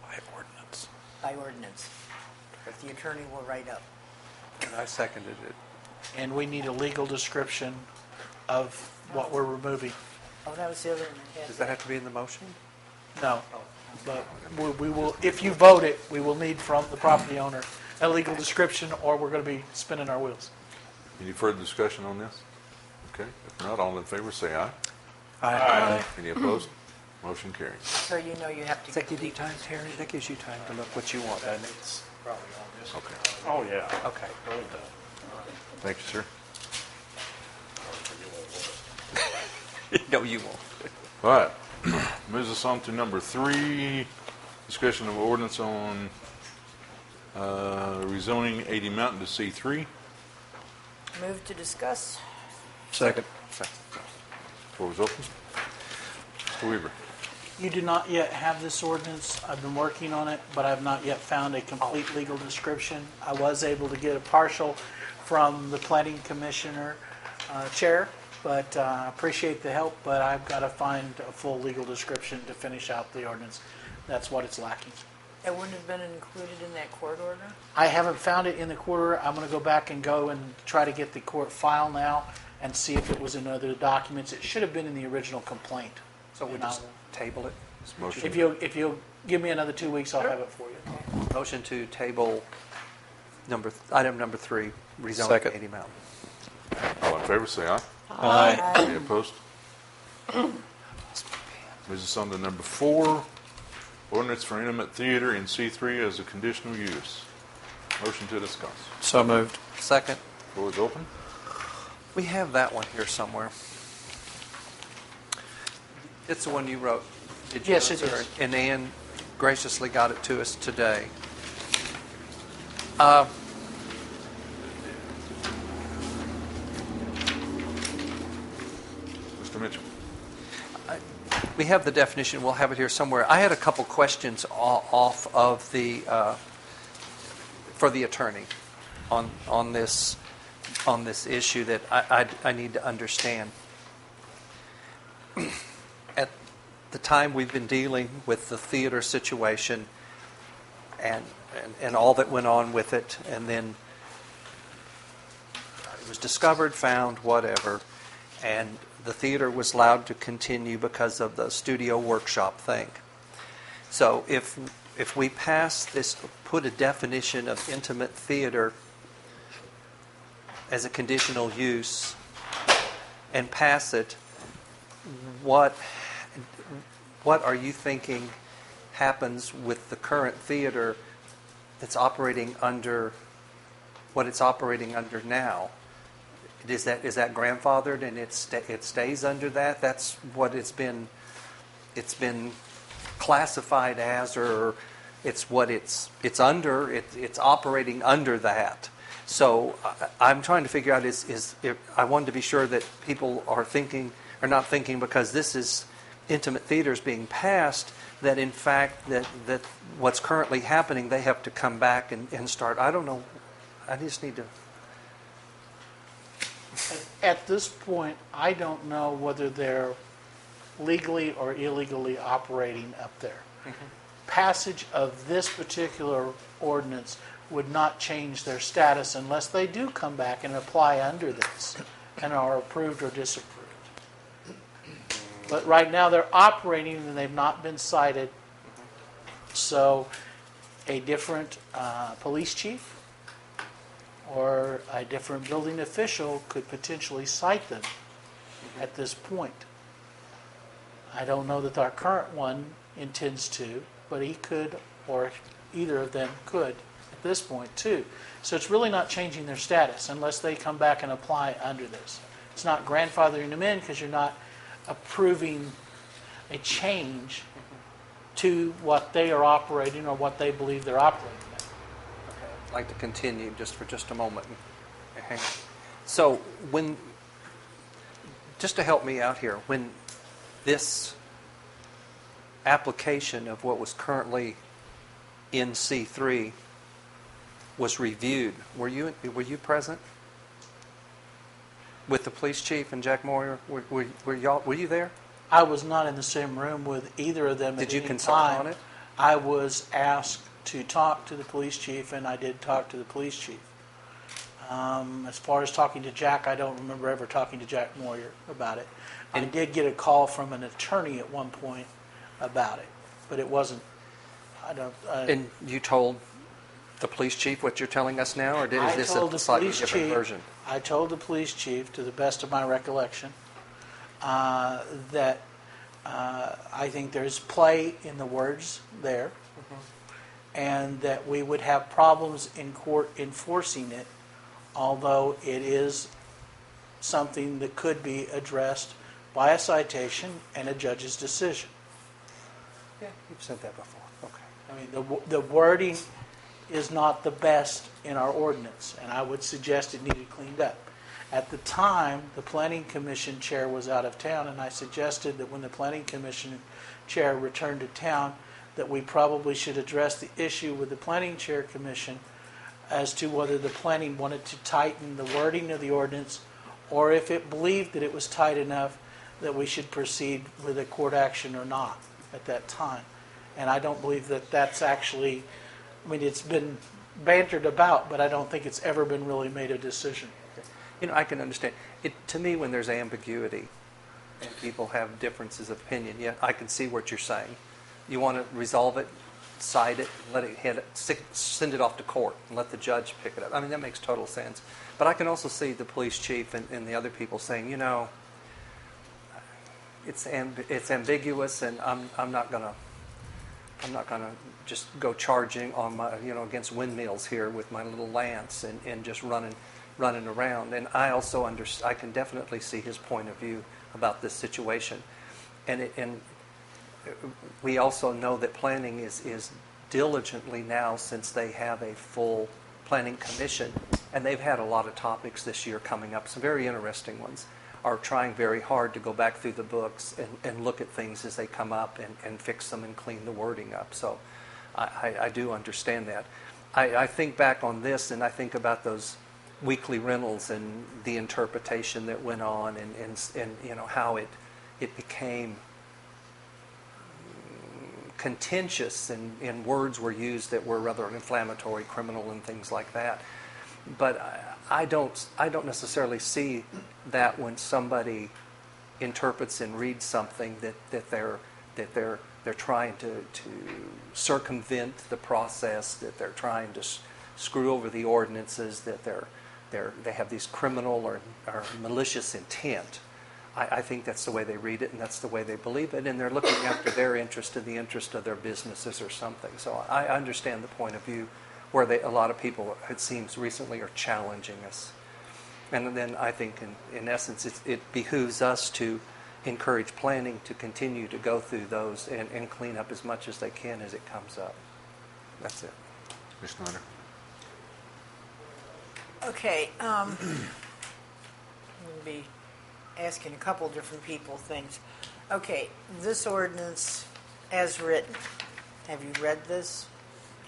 By ordinance. by ordinance. If the attorney will write up. And I seconded it. And we need a legal description of what we're removing. Oh, that was the other one. I had. Does that have to be in the motion? No. But we will, if you vote it, we will need from the property owner a legal description, or we're going to be spinning our wheels. Any further discussion on this? Okay, if not, all in favor, say aye. Aye. Any opposed? Motion carries. So you know you have to. Does that give you time, Terry? That gives you time to look what you want, doesn't it? Okay, Oh, yeah. Okay. thank you, sir. No, you won't. All right, moves us on to number 3, discussion of ordinance on rezoning 80 Mountain to C3. Move to discuss. Second. Floor is open. Mr. Weaver. You do not yet have this ordinance. I've been working on it, but I've not yet found a complete legal description. I was able to get a partial from the planning commissioner chair, but I appreciate the help, but I've got to find a full legal description to finish out the ordinance. That's what it's lacking. It wouldn't have been included in that court order? I haven't found it in the court order. I'm going to go back and try to get the court file now and see if it was in other documents. It should have been in the original complaint. So we And just I'll- table it? This motion. If you'll give me another 2 weeks, I'll have it for you. Motion to table item number 3, rezoning Second. 80 Mountain. All in favor, say aye. Aye. Any opposed? Moves us on to number 4, ordinance for intimate theater in C3 as a conditional use. Motion to discuss. So moved. Second. Floor is open. We have that one here somewhere. It's the one you wrote. Did you Yes, notice it her? is. And Ann graciously got it to us today. Mr. Mitchell. We have the definition. We'll have it here somewhere. I had a couple questions off of the for the attorney on this issue that I need to understand. At the time we've been dealing with the theater situation and all that went on with it, and then it was discovered, found, whatever, and the theater was allowed to continue because of the studio workshop thing. So if we pass this, put a definition of intimate theater as a conditional use and pass it, what are you thinking happens with the current theater that's operating under what it's operating under now? Is that grandfathered and it stays under that? That's what it's been classified as, or it's what it's under. It's operating under that. So I'm trying to figure out I wanted to be sure that people are not thinking because this is intimate theaters being passed, that in fact that what's currently happening, they have to come back and start. I don't know. I just need to. At this point, I don't know whether they're legally or illegally operating up there. Passage of this particular ordinance would not change their status unless they do come back and apply under this and are approved or disapproved. But right now they're operating and they've not been cited. So a different police chief or a different building official could potentially cite them at this point. I don't know that our current one intends to, but he could, or either of them could at this point too. So it's really not changing their status unless they come back and apply under this. It's not grandfathering them in because you're not approving a change to what they are operating or what they believe they're operating at. I'd like to continue just for a moment. So just to help me out here, when this application of what was currently in C3 was reviewed, were you present with the police chief and Jack Moyer? Were you there? I was not in the same room with either of them. Did at you any consult time. on it? I was asked to talk to the police chief, and I did talk to the police chief. As far as talking to Jack, I don't remember ever talking to Jack Moyer about it. I did get a call from an attorney at one point about it, but it wasn't. And you told the police chief what you're telling us now, or is this a slightly different version? I told the police chief, to the best of my recollection, that I think there's play in the words there, and that we would have problems in court enforcing it, although it is something that could be addressed by a citation and a judge's decision. Yeah, you've said that before. Okay. I mean, the wording is not the best in our ordinance, and I would suggest it needed cleaned up. At the time, the Planning Commission chair was out of town, and I suggested that when the Planning Commission chair returned to town, that we probably should address the issue with the Planning Chair Commission as to whether the planning wanted to tighten the wording of the ordinance, or if it believed that it was tight enough that we should proceed with a court action or not at that time. And I don't believe that that's actually, I mean, it's been bantered about, but I don't think it's ever been really made a decision. I can understand. To me, when there's ambiguity, and people have differences of opinion. Yeah, I can see what you're saying. You want to resolve it, cite it, let it hit it, send it off to court, and let the judge pick it up. I mean, that makes total sense. But I can also see the police chief and the other people saying, it's ambiguous, and I'm not gonna just go charging on my against windmills here with my little lance and just running around. And I also I can definitely see his point of view about this situation, and we also know that planning is diligently now, since they have a full planning commission, and they've had a lot of topics this year coming up, some very interesting ones, are trying very hard to go back through the books and look at things as they come up and fix them and clean the wording up. So I do understand that. I think back on this, and I think about those weekly rentals and the interpretation that went on, and how it became contentious, and words were used that were rather inflammatory, criminal, and things like that. But I don't necessarily see that when somebody interprets and reads something that they're trying to circumvent the process, that they're trying to screw over the ordinances, that they have these criminal or malicious intent. I think that's the way they read it, and that's the way they believe it, and they're looking after their interest and the interest of their businesses or something. So I understand the point of view where a lot of people, it seems recently, are challenging us. And then I think, in essence, it behooves us to encourage planning to continue to go through those and clean up as much as they can as it comes up. That's it. Ms. Schneider? Okay, I'm going to be asking a couple different people things. Okay, this ordinance as written, have you read this?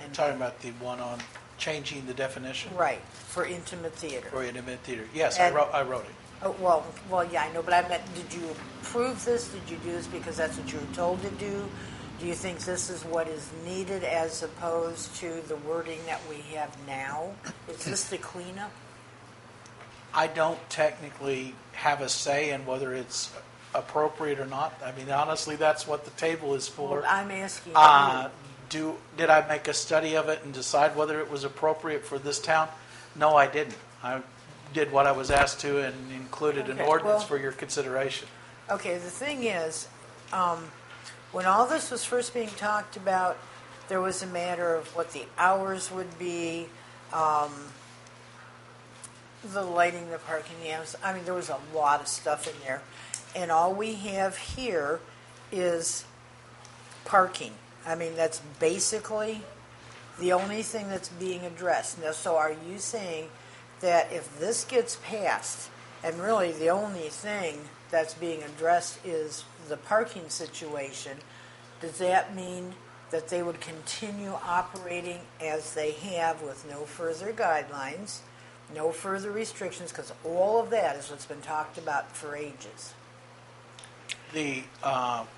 And talking about the one on changing the definition? Right, for intimate theater. For intimate theater. Yes, I wrote it. Oh, well, yeah, I know, but I meant, did you approve this? Did you do this because that's what you were told to do? Do you think this is what is needed as opposed to the wording that we have now? Is this the cleanup? I don't technically have a say in whether it's appropriate or not. I mean, honestly, that's what the table is for. Well, I'm asking you. Did I make a study of it and decide whether it was appropriate for this town? No, I didn't. I did what I was asked to and included an ordinance for your consideration. Okay, the thing is, when all this was first being talked about, there was a matter of what the hours would be, the lighting, the parking, I mean, there was a lot of stuff in there. And all we have here is parking. I mean, that's basically the only thing that's being addressed. Now, so are you saying that if this gets passed, and really the only thing that's being addressed is the parking situation, does that mean that they would continue operating as they have with no further guidelines, no further restrictions, because all of that is what's been talked about for ages? The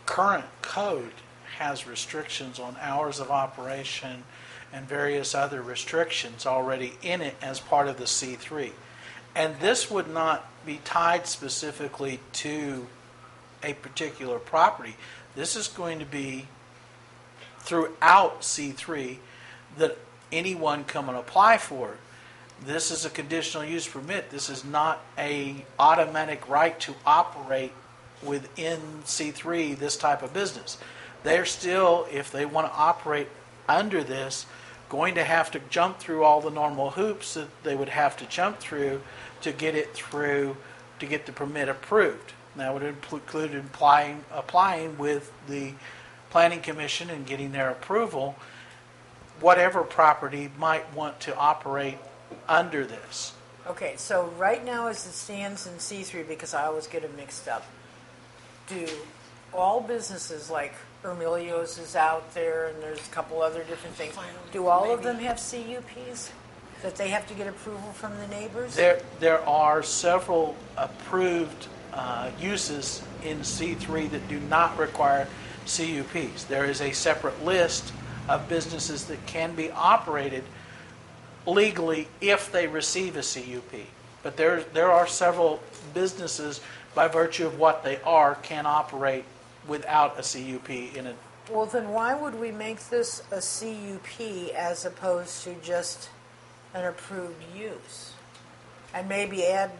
current code has restrictions on hours of operation and various other restrictions already in it as part of the C3. And this would not be tied specifically to a particular property. This is going to be throughout C3 that anyone come and apply for it. This is a conditional use permit. This is not a automatic right to operate within C3 this type of business. They're still, if they want to operate under this, going to have to jump through all the normal hoops that they would have to jump through to get it through, to get the permit approved. That would include applying with the Planning Commission and getting their approval, whatever property might want to operate under this. Okay, so right now as it stands in C3, because I always get it mixed up, do all businesses like Ermilio's is out there and there's a couple other different things, do all of them have CUPs that they have to get approval from the neighbors? There are several approved uses in C3 that do not require CUPs. There is a separate list of businesses that can be operated legally if they receive a CUP. But there are several businesses, by virtue of what they are, can operate without a CUP in it. Well, then why would we make this a CUP as opposed to just an approved use? And maybe add,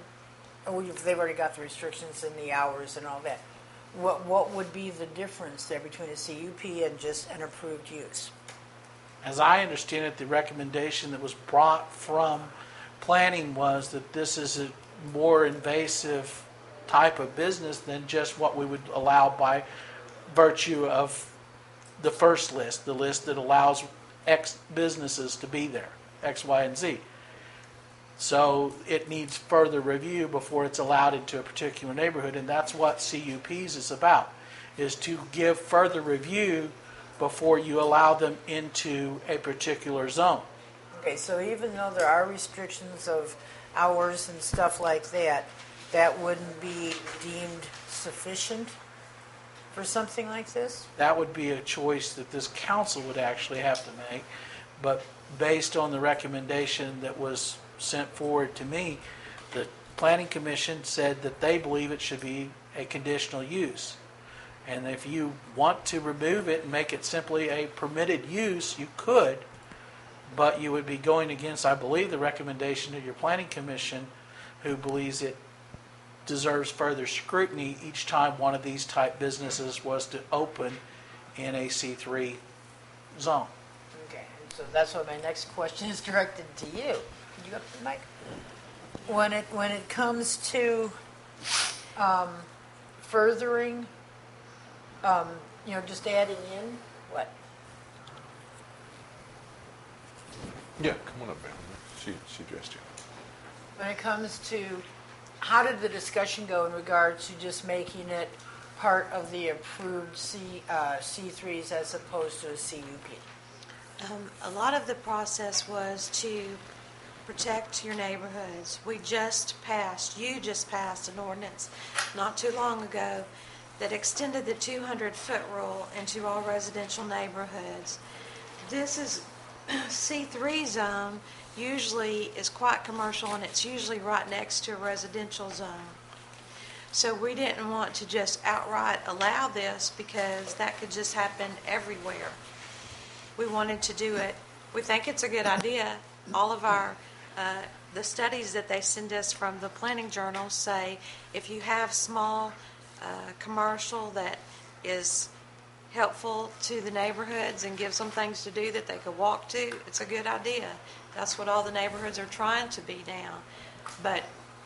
they've already got the restrictions and the hours and all that. What would be the difference there between a CUP and just an approved use? As I understand it, the recommendation that was brought from planning was that this is a more invasive type of business than just what we would allow by virtue of the first list, the list that allows X businesses to be there, X, Y, and Z. So it needs further review before it's allowed into a particular neighborhood, and that's what CUPs is about, is to give further review before you allow them into a particular zone. Okay, so even though there are restrictions of hours and stuff like that, that wouldn't be deemed sufficient for something like this? That would be a choice that this council would actually have to make, but based on the recommendation that was sent forward to me, the Planning Commission said that they believe it should be a conditional use. And if you want to remove it and make it simply a permitted use, you could, but you would be going against, I believe, the recommendation of your Planning Commission, who believes it deserves further scrutiny each time one of these type businesses was to open in a C3 zone. Okay, and so that's why my next question is directed to you. Could you go up to the mic? When it comes to furthering, just adding in what? Yeah, come on up, man. She addressed you. When it comes to, how did the discussion go in regards to just making it part of the approved C3s as opposed to a CUP? A lot of the process was to protect your neighborhoods. You just passed an ordinance not too long ago that extended the 200-foot rule into all residential neighborhoods. This is C3 zone usually is quite commercial, and it's usually right next to a residential zone. So we didn't want to just outright allow this because that could just happen everywhere. We wanted to do it. We think it's a good idea. All of our the studies that they send us from the planning journals say if you have small commercial that is helpful to the neighborhoods and gives them things to do that they could walk to, it's a good idea. That's what all the neighborhoods are trying to be now. But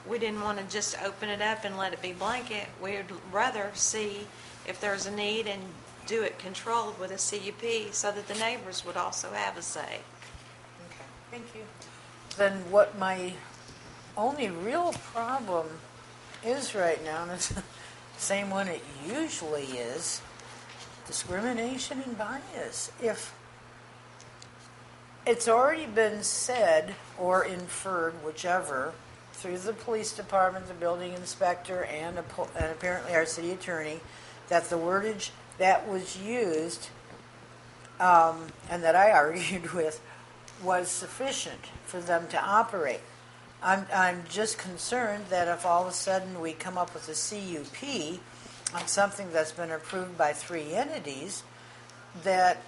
we didn't want to just open it up and let it be blanket. We'd rather see if there's a need and do it controlled with a CUP so that the neighbors would also have a say. Okay, thank you. Then what my only real problem is right now, and it's the same one it usually is, discrimination and bias. If it's already been said or inferred, whichever, through the police department, the building inspector, and apparently our city attorney, that the wordage that was used and that I argued with was sufficient for them to operate. I'm just concerned that if all of a sudden we come up with a CUP on something that's been approved by 3 entities, that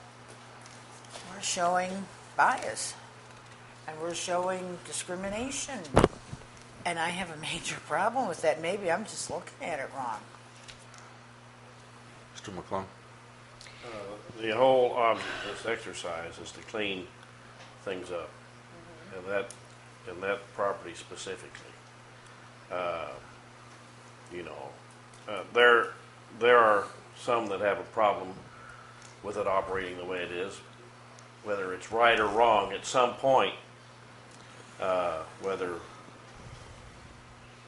we're showing bias and we're showing discrimination. And I have a major problem with that. Maybe I'm just looking at it wrong. Mr. McClung? The whole object of this exercise is to clean things up, and that property specifically. There are some that have a problem with it operating the way it is, whether it's right or wrong. At some point, whether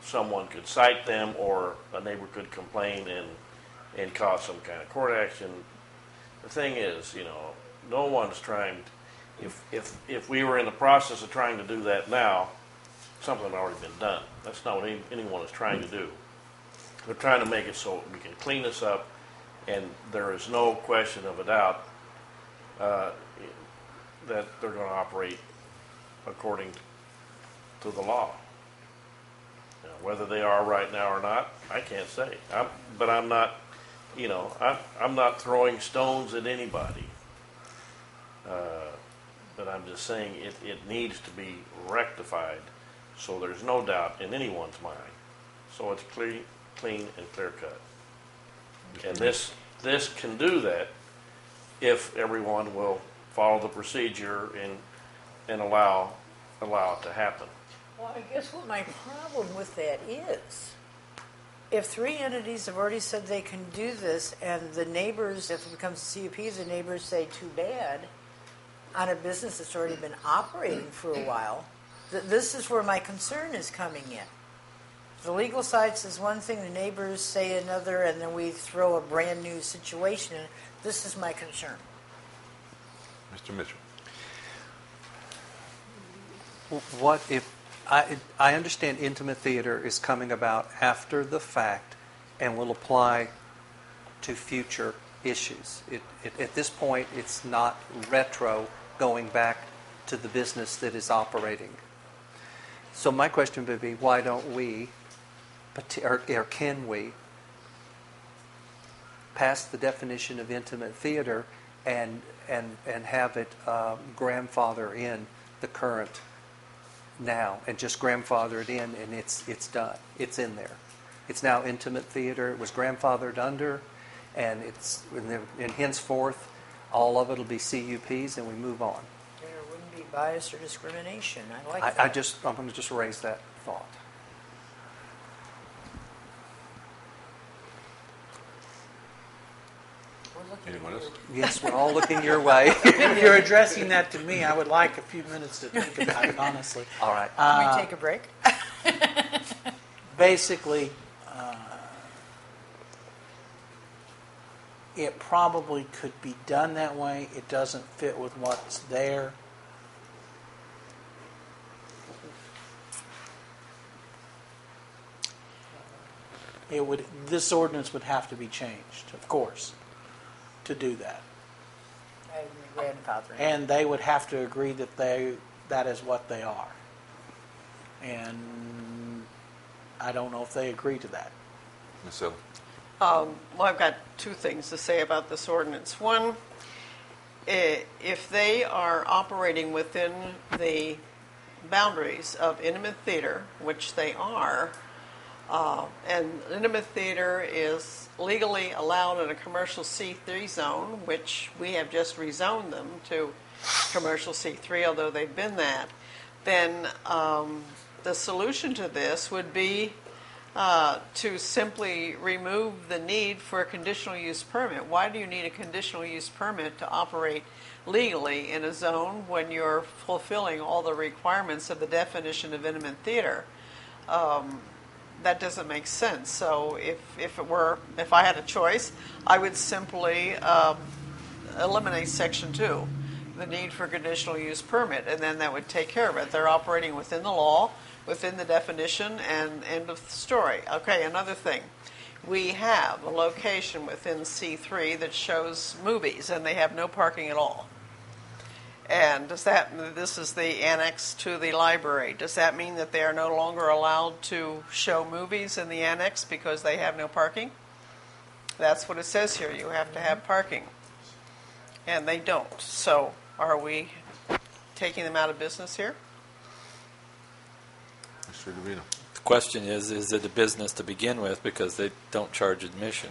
someone could cite them or a neighbor could complain and cause some kind of court action. The thing is, no one's trying. If we were in the process of trying to do that now, something had already been done. That's not what anyone is trying to do. They're trying to make it so we can clean this up, and there is no question of a doubt that they're going to operate according to the law. Now, whether they are right now or not, I can't say. But I'm not, I'm not throwing stones at anybody. But I'm just saying it needs to be rectified so there's no doubt in anyone's mind. So it's clean and clear cut. And this can do that if everyone will follow the procedure and allow it to happen. Well, I guess what my problem with that is, if 3 entities have already said they can do this, and the neighbors, if it becomes a CUP, the neighbors say too bad, on a business that's already been operating for a while, this is where my concern is coming in. The legal side says one thing, the neighbors say another, and then we throw a brand new situation in. This is my concern. Mr. Mitchell. What if, I understand intimate theater is coming about after the fact and will apply to future issues. At this point, it's not retro going back to the business that is operating. So my question would be, why don't we, or can we, pass the definition of intimate theater and have it grandfather in the current now, and just grandfather it in, and it's done. It's in there. It's now intimate theater. It was grandfathered under, and and henceforth, all of it will be CUPs, and we move on. There wouldn't be bias or discrimination. I like that. I'm going to just raise that thought. Anyone else? Yes, we're all looking your way. If you're addressing that to me, I would like a few minutes to think about it, honestly. All right. Can we take a break? Basically, it probably could be done that way. It doesn't fit with what's there. This ordinance would have to be changed, of course, to do that. Grandfathering. And they would have to agree that that is what they are. And I don't know if they agree to that. Ms. Ellen. Well, I've got 2 things to say about this ordinance. One, if they are operating within the boundaries of intimate theater, which they are, and intimate theater is legally allowed in a commercial C3 zone, which we have just rezoned them to commercial C3, although they've been that, then the solution to this would be to simply remove the need for a conditional use permit. Why do you need a conditional use permit to operate legally in a zone when you're fulfilling all the requirements of the definition of intimate theater? That doesn't make sense. So if I had a choice, I would simply eliminate Section 2, the need for conditional use permit, and then that would take care of it. They're operating within the law, within the definition, and end of the story. Okay, another thing. We have a location within C3 that shows movies, and they have no parking at all. And this is the annex to the library. Does that mean that they are no longer allowed to show movies in the annex because they have no parking? That's what it says here. You have to have parking. And they don't. So are we taking them out of business here? Mr. DeVito. The question is it a business to begin with because they don't charge admission?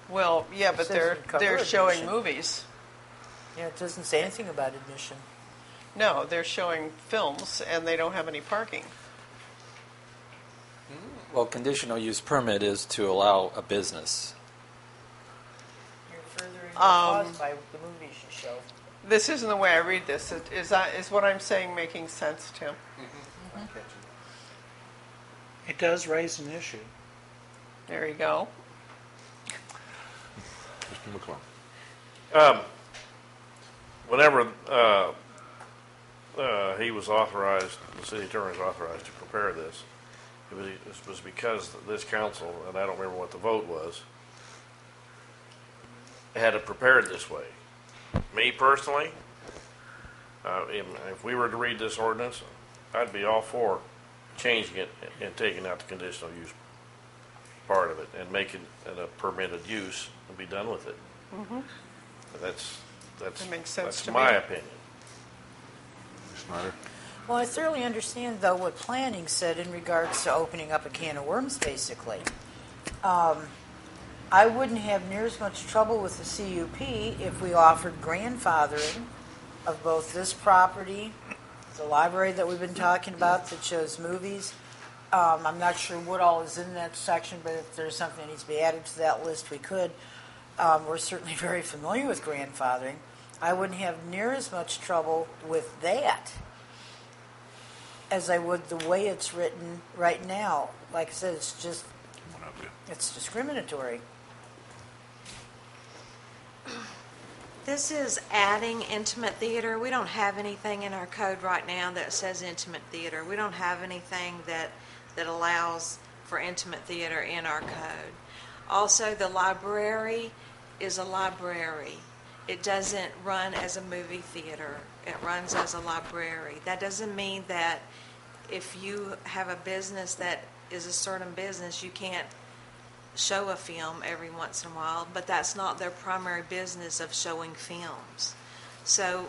Well, yeah, but they're showing movies. Yeah, it doesn't say anything about admission. No, they're showing films, and they don't have any parking. Well, conditional use permit is to allow a business. You're furthering the cause by the movies you show. This isn't the way I read this. Is what I'm saying making sense, Tim? Mm-hmm. It does raise an issue. There you go. Mr. McClung. Whenever he was authorized, the city attorney was authorized to prepare this, it was because this council, and I don't remember what the vote was, had it prepared this way. Me personally, if we were to read this ordinance, I'd be all for changing it and taking out the conditional use part of it and making it a permitted use and be done with it. That's That makes sense that's to my me. opinion. Schneider? Well, I thoroughly understand, though, what planning said in regards to opening up a can of worms, basically. I wouldn't have near as much trouble with the CUP if we offered grandfathering of both this property, the library that we've been talking about that shows movies. I'm not sure what all is in that section, but if there's something that needs to be added to that list, we could. We're certainly very familiar with grandfathering. I wouldn't have near as much trouble with that as I would the way it's written right now. Like I said, it's discriminatory. This is adding intimate theater. We don't have anything in our code right now that says intimate theater. We don't have anything that allows for intimate theater in our code. Also, the library is a library. It doesn't run as a movie theater. It runs as a library. That doesn't mean that if you have a business that is a certain business, you can't show a film every once in a while, but that's not their primary business of showing films. So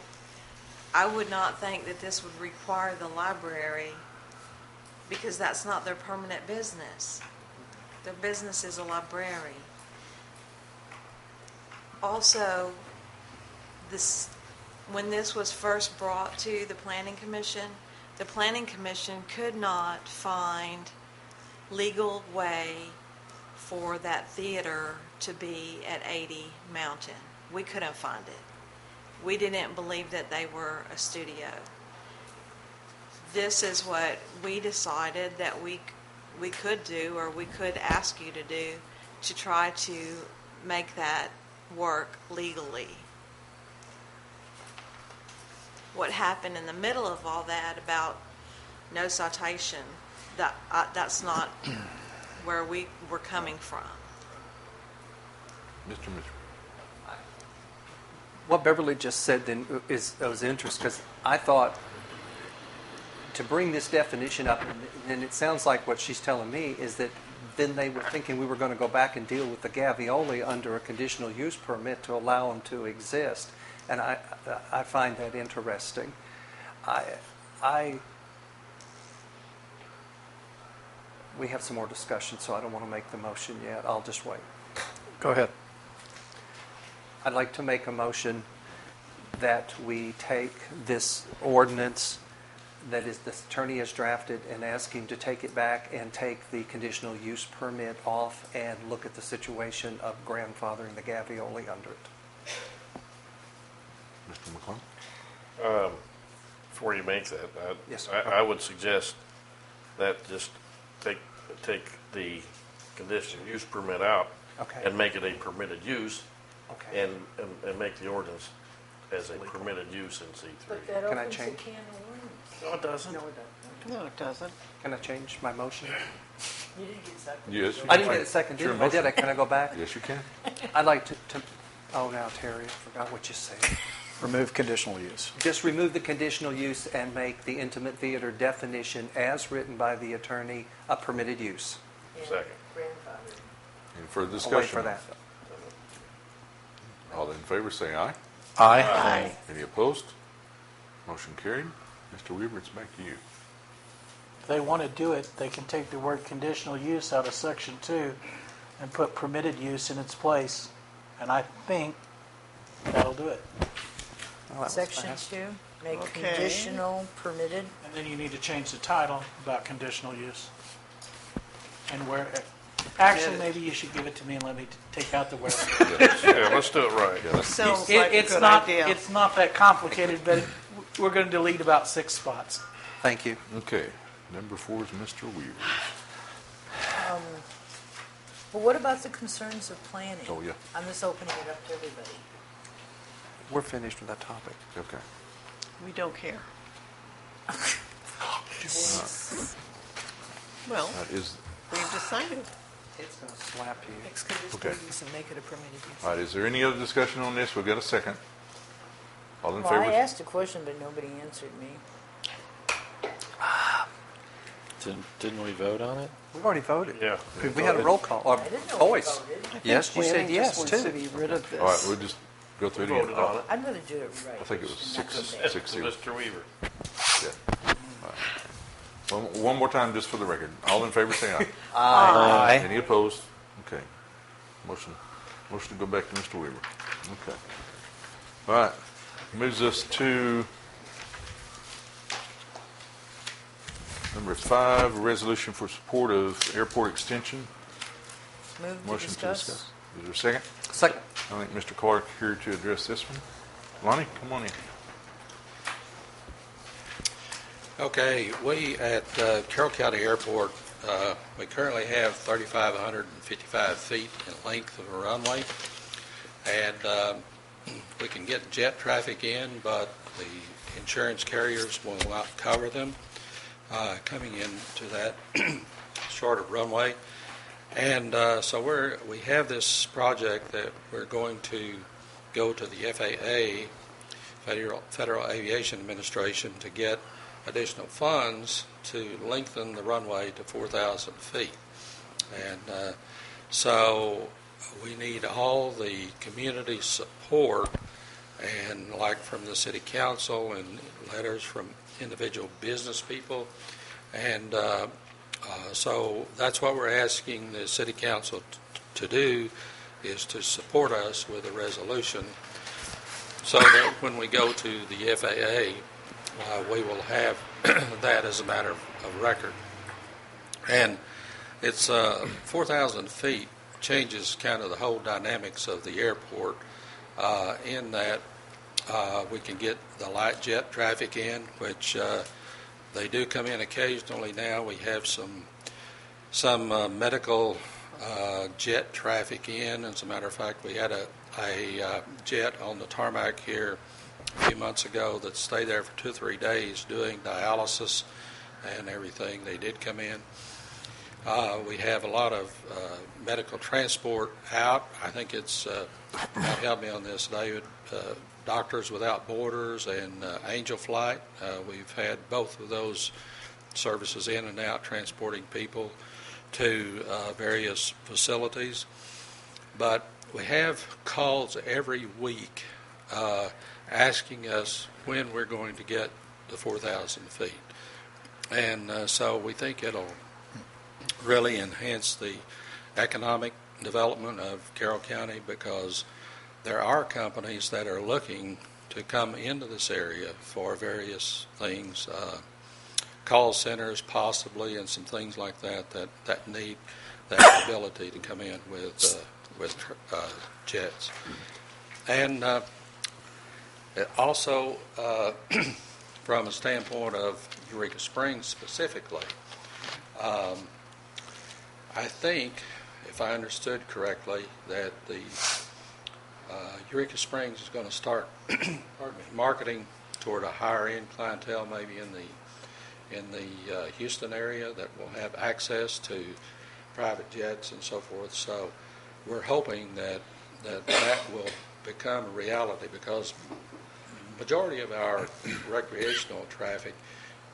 I would not think that this would require the library because that's not their permanent business. Their business is a library. Also, when this was first brought to the Planning Commission could not find legal way for that theater to be at 80 Mountain. We couldn't find it. We didn't believe that they were a studio. This is what we decided that we could do, or we could ask you to do, to try to make that work legally. What happened in the middle of all that about no citation, that's not where we were coming from. Mr. Mitchell? What Beverly just said then was interesting, because I thought to bring this definition up, and it sounds like what she's telling me is that then they were thinking we were going to go back and deal with the gavioli under a conditional use permit to allow them to exist. And I find that interesting. We have some more discussion, so I don't want to make the motion yet. I'll just wait. Go ahead. I'd like to make a motion that we take this ordinance that is the attorney has drafted and ask him to take it back and take the conditional use permit off and look at the situation of grandfathering the gavioli under it. Mr. McClung? Before you make that, Yes, I would suggest that just take the conditional use permit out Okay. and make it a permitted use, Okay. and make the ordinance as a permitted use in C3. But that Can I opens a change? can of worms. No, it doesn't. No, it doesn't. No, it doesn't. Can I change my motion? You didn't get second. Yes. you I can. didn't get a second, Sure, did I? I did. motion. Can I go back? Yes, you can. I'd like to oh, now, Terry, I forgot what you said. Remove conditional use. Just remove the conditional use and make the intimate theater definition as written by the attorney a permitted use. Second. Grandfather. Any further I'll discussion? wait for that. All in favor, say aye. Aye. Any opposed? Motion carried. Mr. Weaver, it's back to you. If they want to do it, they can take the word conditional use out of section 2 and put permitted use in its place. And I think that'll do it. Well, that was Section fast. 2, make Okay. conditional permitted. And then you need to change the title about conditional use. And where, actually, maybe you should give it to me and let me take out the where. Yeah, let's do it right. Yeah, that's- Sounds like a It's good not, idea. it's not that complicated, but we're going to delete about 6 spots. Thank you. Okay. Number 4 is Mr. Weaver. But what about the concerns of planning? Oh, yeah. I'm just opening it up to everybody. We're finished with that topic. Okay. We don't care. Well, That is, we've decided. It's going to slap you. Fix conditional Okay. use and make it a permitted use. all right, is there any other discussion on this? We've got a second. All in Well, I favor? asked a question, but nobody answered me. Didn't we vote on it? We've already voted. Yeah. We had a roll call, or I didn't know we voice. voted. Yes, you said Planning yes, just wants to too. be rid of this. All right, we'll just go through it again. Voted on it. I'm going to do it right. I think it was and not six, go back. 6-0. Mr. Weaver. Yeah. All right. One more time, just for the record. All in favor, say aye. Aye. Any opposed? Okay. Motion to go back to Mr. Weaver. Okay. All right. Moves us to number 5, a resolution for support of airport extension. Move to Motion to discuss. discuss. Is there a second? Second. I think Mr. Clark here to address this one. Lonnie, come on in. Okay, we at Carroll County Airport, we currently have 3,555 feet in length of a runway, and we can get jet traffic in, but the insurance carriers will not cover them coming into that shorter runway. And so we have this project that we're going to go to the FAA, Federal Aviation Administration, to get additional funds to lengthen the runway to 4,000 feet. And so we need all the community support, and like from the city council and letters from individual business people. And so that's what we're asking the city council to do, is to support us with a resolution so that when we go to the FAA, we will have that as a matter of record. And it's 4,000 feet changes kind of the whole dynamics of the airport in that we can get the light jet traffic in, which they do come in occasionally now. We have some medical jet traffic in. As a matter of fact, we had a jet on the tarmac here a few months ago that stayed there for 2 or 3 days doing dialysis and everything. They did come in. We have a lot of medical transport out. I think it's, help me on this, David, Doctors Without Borders and Angel Flight. We've had both of those services in and out, transporting people to various facilities. But we have calls every week asking us when we're going to get the 4,000 feet. And so we think it'll really enhance the economic development of Carroll County, because there are companies that are looking to come into this area for various things, call centers possibly, and some things like that need that ability to come in with jets. And also, from a standpoint of Eureka Springs specifically, I think, if I understood correctly, that the Eureka Springs is going to start marketing toward a higher-end clientele, maybe in the Houston area, that will have access to private jets and so forth. So we're hoping that will become a reality, because majority of our recreational traffic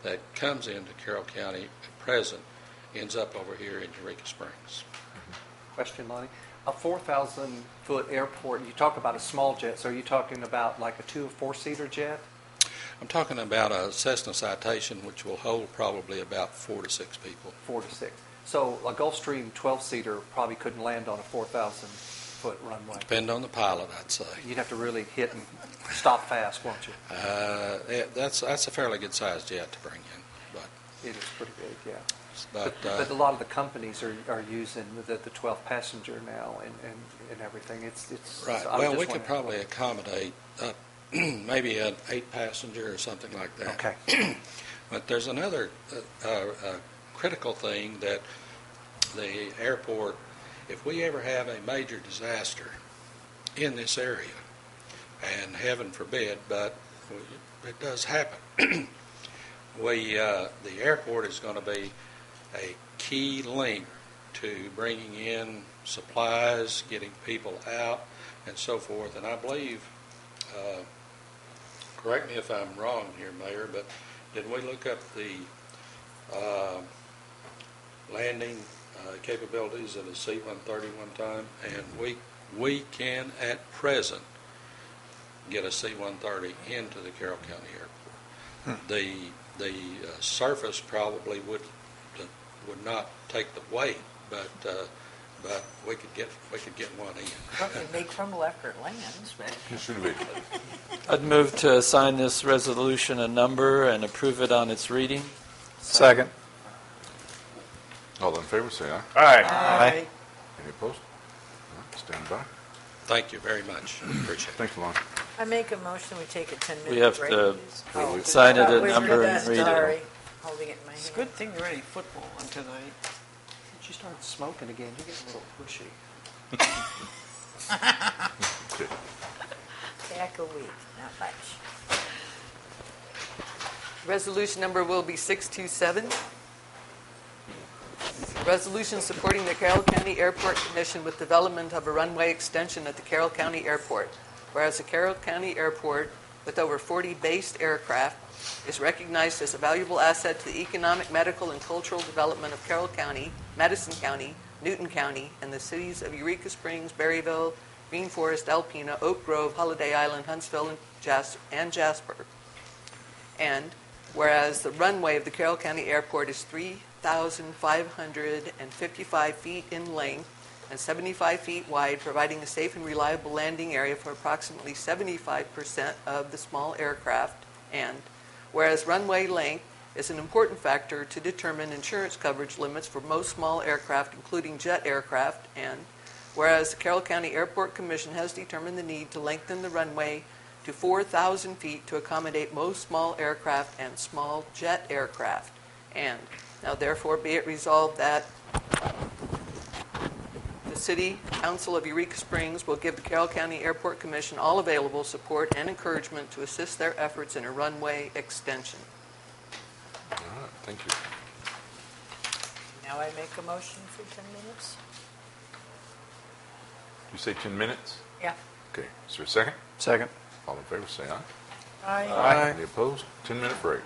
that comes into Carroll County at present ends up over here in Eureka Springs. Question, Lonnie. A 4,000-foot airport, you talk about a small jet, so are you talking about like a 2 or 4-seater jet? I'm talking about a Cessna Citation, which will hold probably about 4 to 6 people. 4 to 6. So a Gulfstream 12-seater probably couldn't land on a 4,000-foot runway. Depend on the pilot, I'd say. You'd have to really hit and stop fast, won't you? That's a fairly good-sized jet to bring in. But it is pretty big, yeah. But a lot of the companies are using the 12 passenger now and everything. It's right. So well, we could probably accommodate maybe an 8-passenger or something like that. Okay. But there's another critical thing, that the airport, if we ever have a major disaster in this area, and heaven forbid, but it does happen, the airport is going to be a key link to bringing in supplies, getting people out, and so forth. And I believe, correct me if I'm wrong here, Mayor, but did we look up the landing capabilities of a C-130 one time, and we can at present get a C-130 into the Carroll County Airport. The surface probably would not take the weight, but we could get one in. Well, it may crumble after it lands, but... It should be. I'd move to assign this resolution a number and approve it on its reading. Second. All in favor, say aye. Aye. Any opposed? All right, stand by. Thank you very much. Appreciate it. Thanks, Lon. I make a motion, we take a 10-minute break. We have to please. sign it a Wait, number and read sorry. it. Holding it in my It's a hand. good thing there ain't football on tonight. Since you started smoking again, you're getting a little pushy. Okay. Pack a week, not much. Resolution number will be 627. Resolution supporting the Carroll County Airport Commission with development of a runway extension at the Carroll County Airport. Whereas the Carroll County Airport, with over 40 based aircraft, is recognized as a valuable asset to the economic, medical, and cultural development of Carroll County, Madison County, Newton County, and the cities of Eureka Springs, Berryville, Green Forest, Alpena, Oak Grove, Holiday Island, Huntsville, and Jasper. And whereas the runway of the Carroll County Airport is 3,555 feet in length and 75 feet wide, providing a safe and reliable landing area for approximately 75% of the small aircraft. And whereas runway length is an important factor to determine insurance coverage limits for most small aircraft, including jet aircraft. And whereas the Carroll County Airport Commission has determined the need to lengthen the runway to 4,000 feet to accommodate most small aircraft and small jet aircraft. And now therefore be it resolved that the City Council of Eureka Springs will give the Carroll County Airport Commission all available support and encouragement to assist their efforts in a runway extension. All right, thank you. Now I make a motion for 10 minutes? You say 10 minutes? Yeah. Okay, is there a second? Second. All in favor, say aye. Aye. Any opposed? 10-minute break.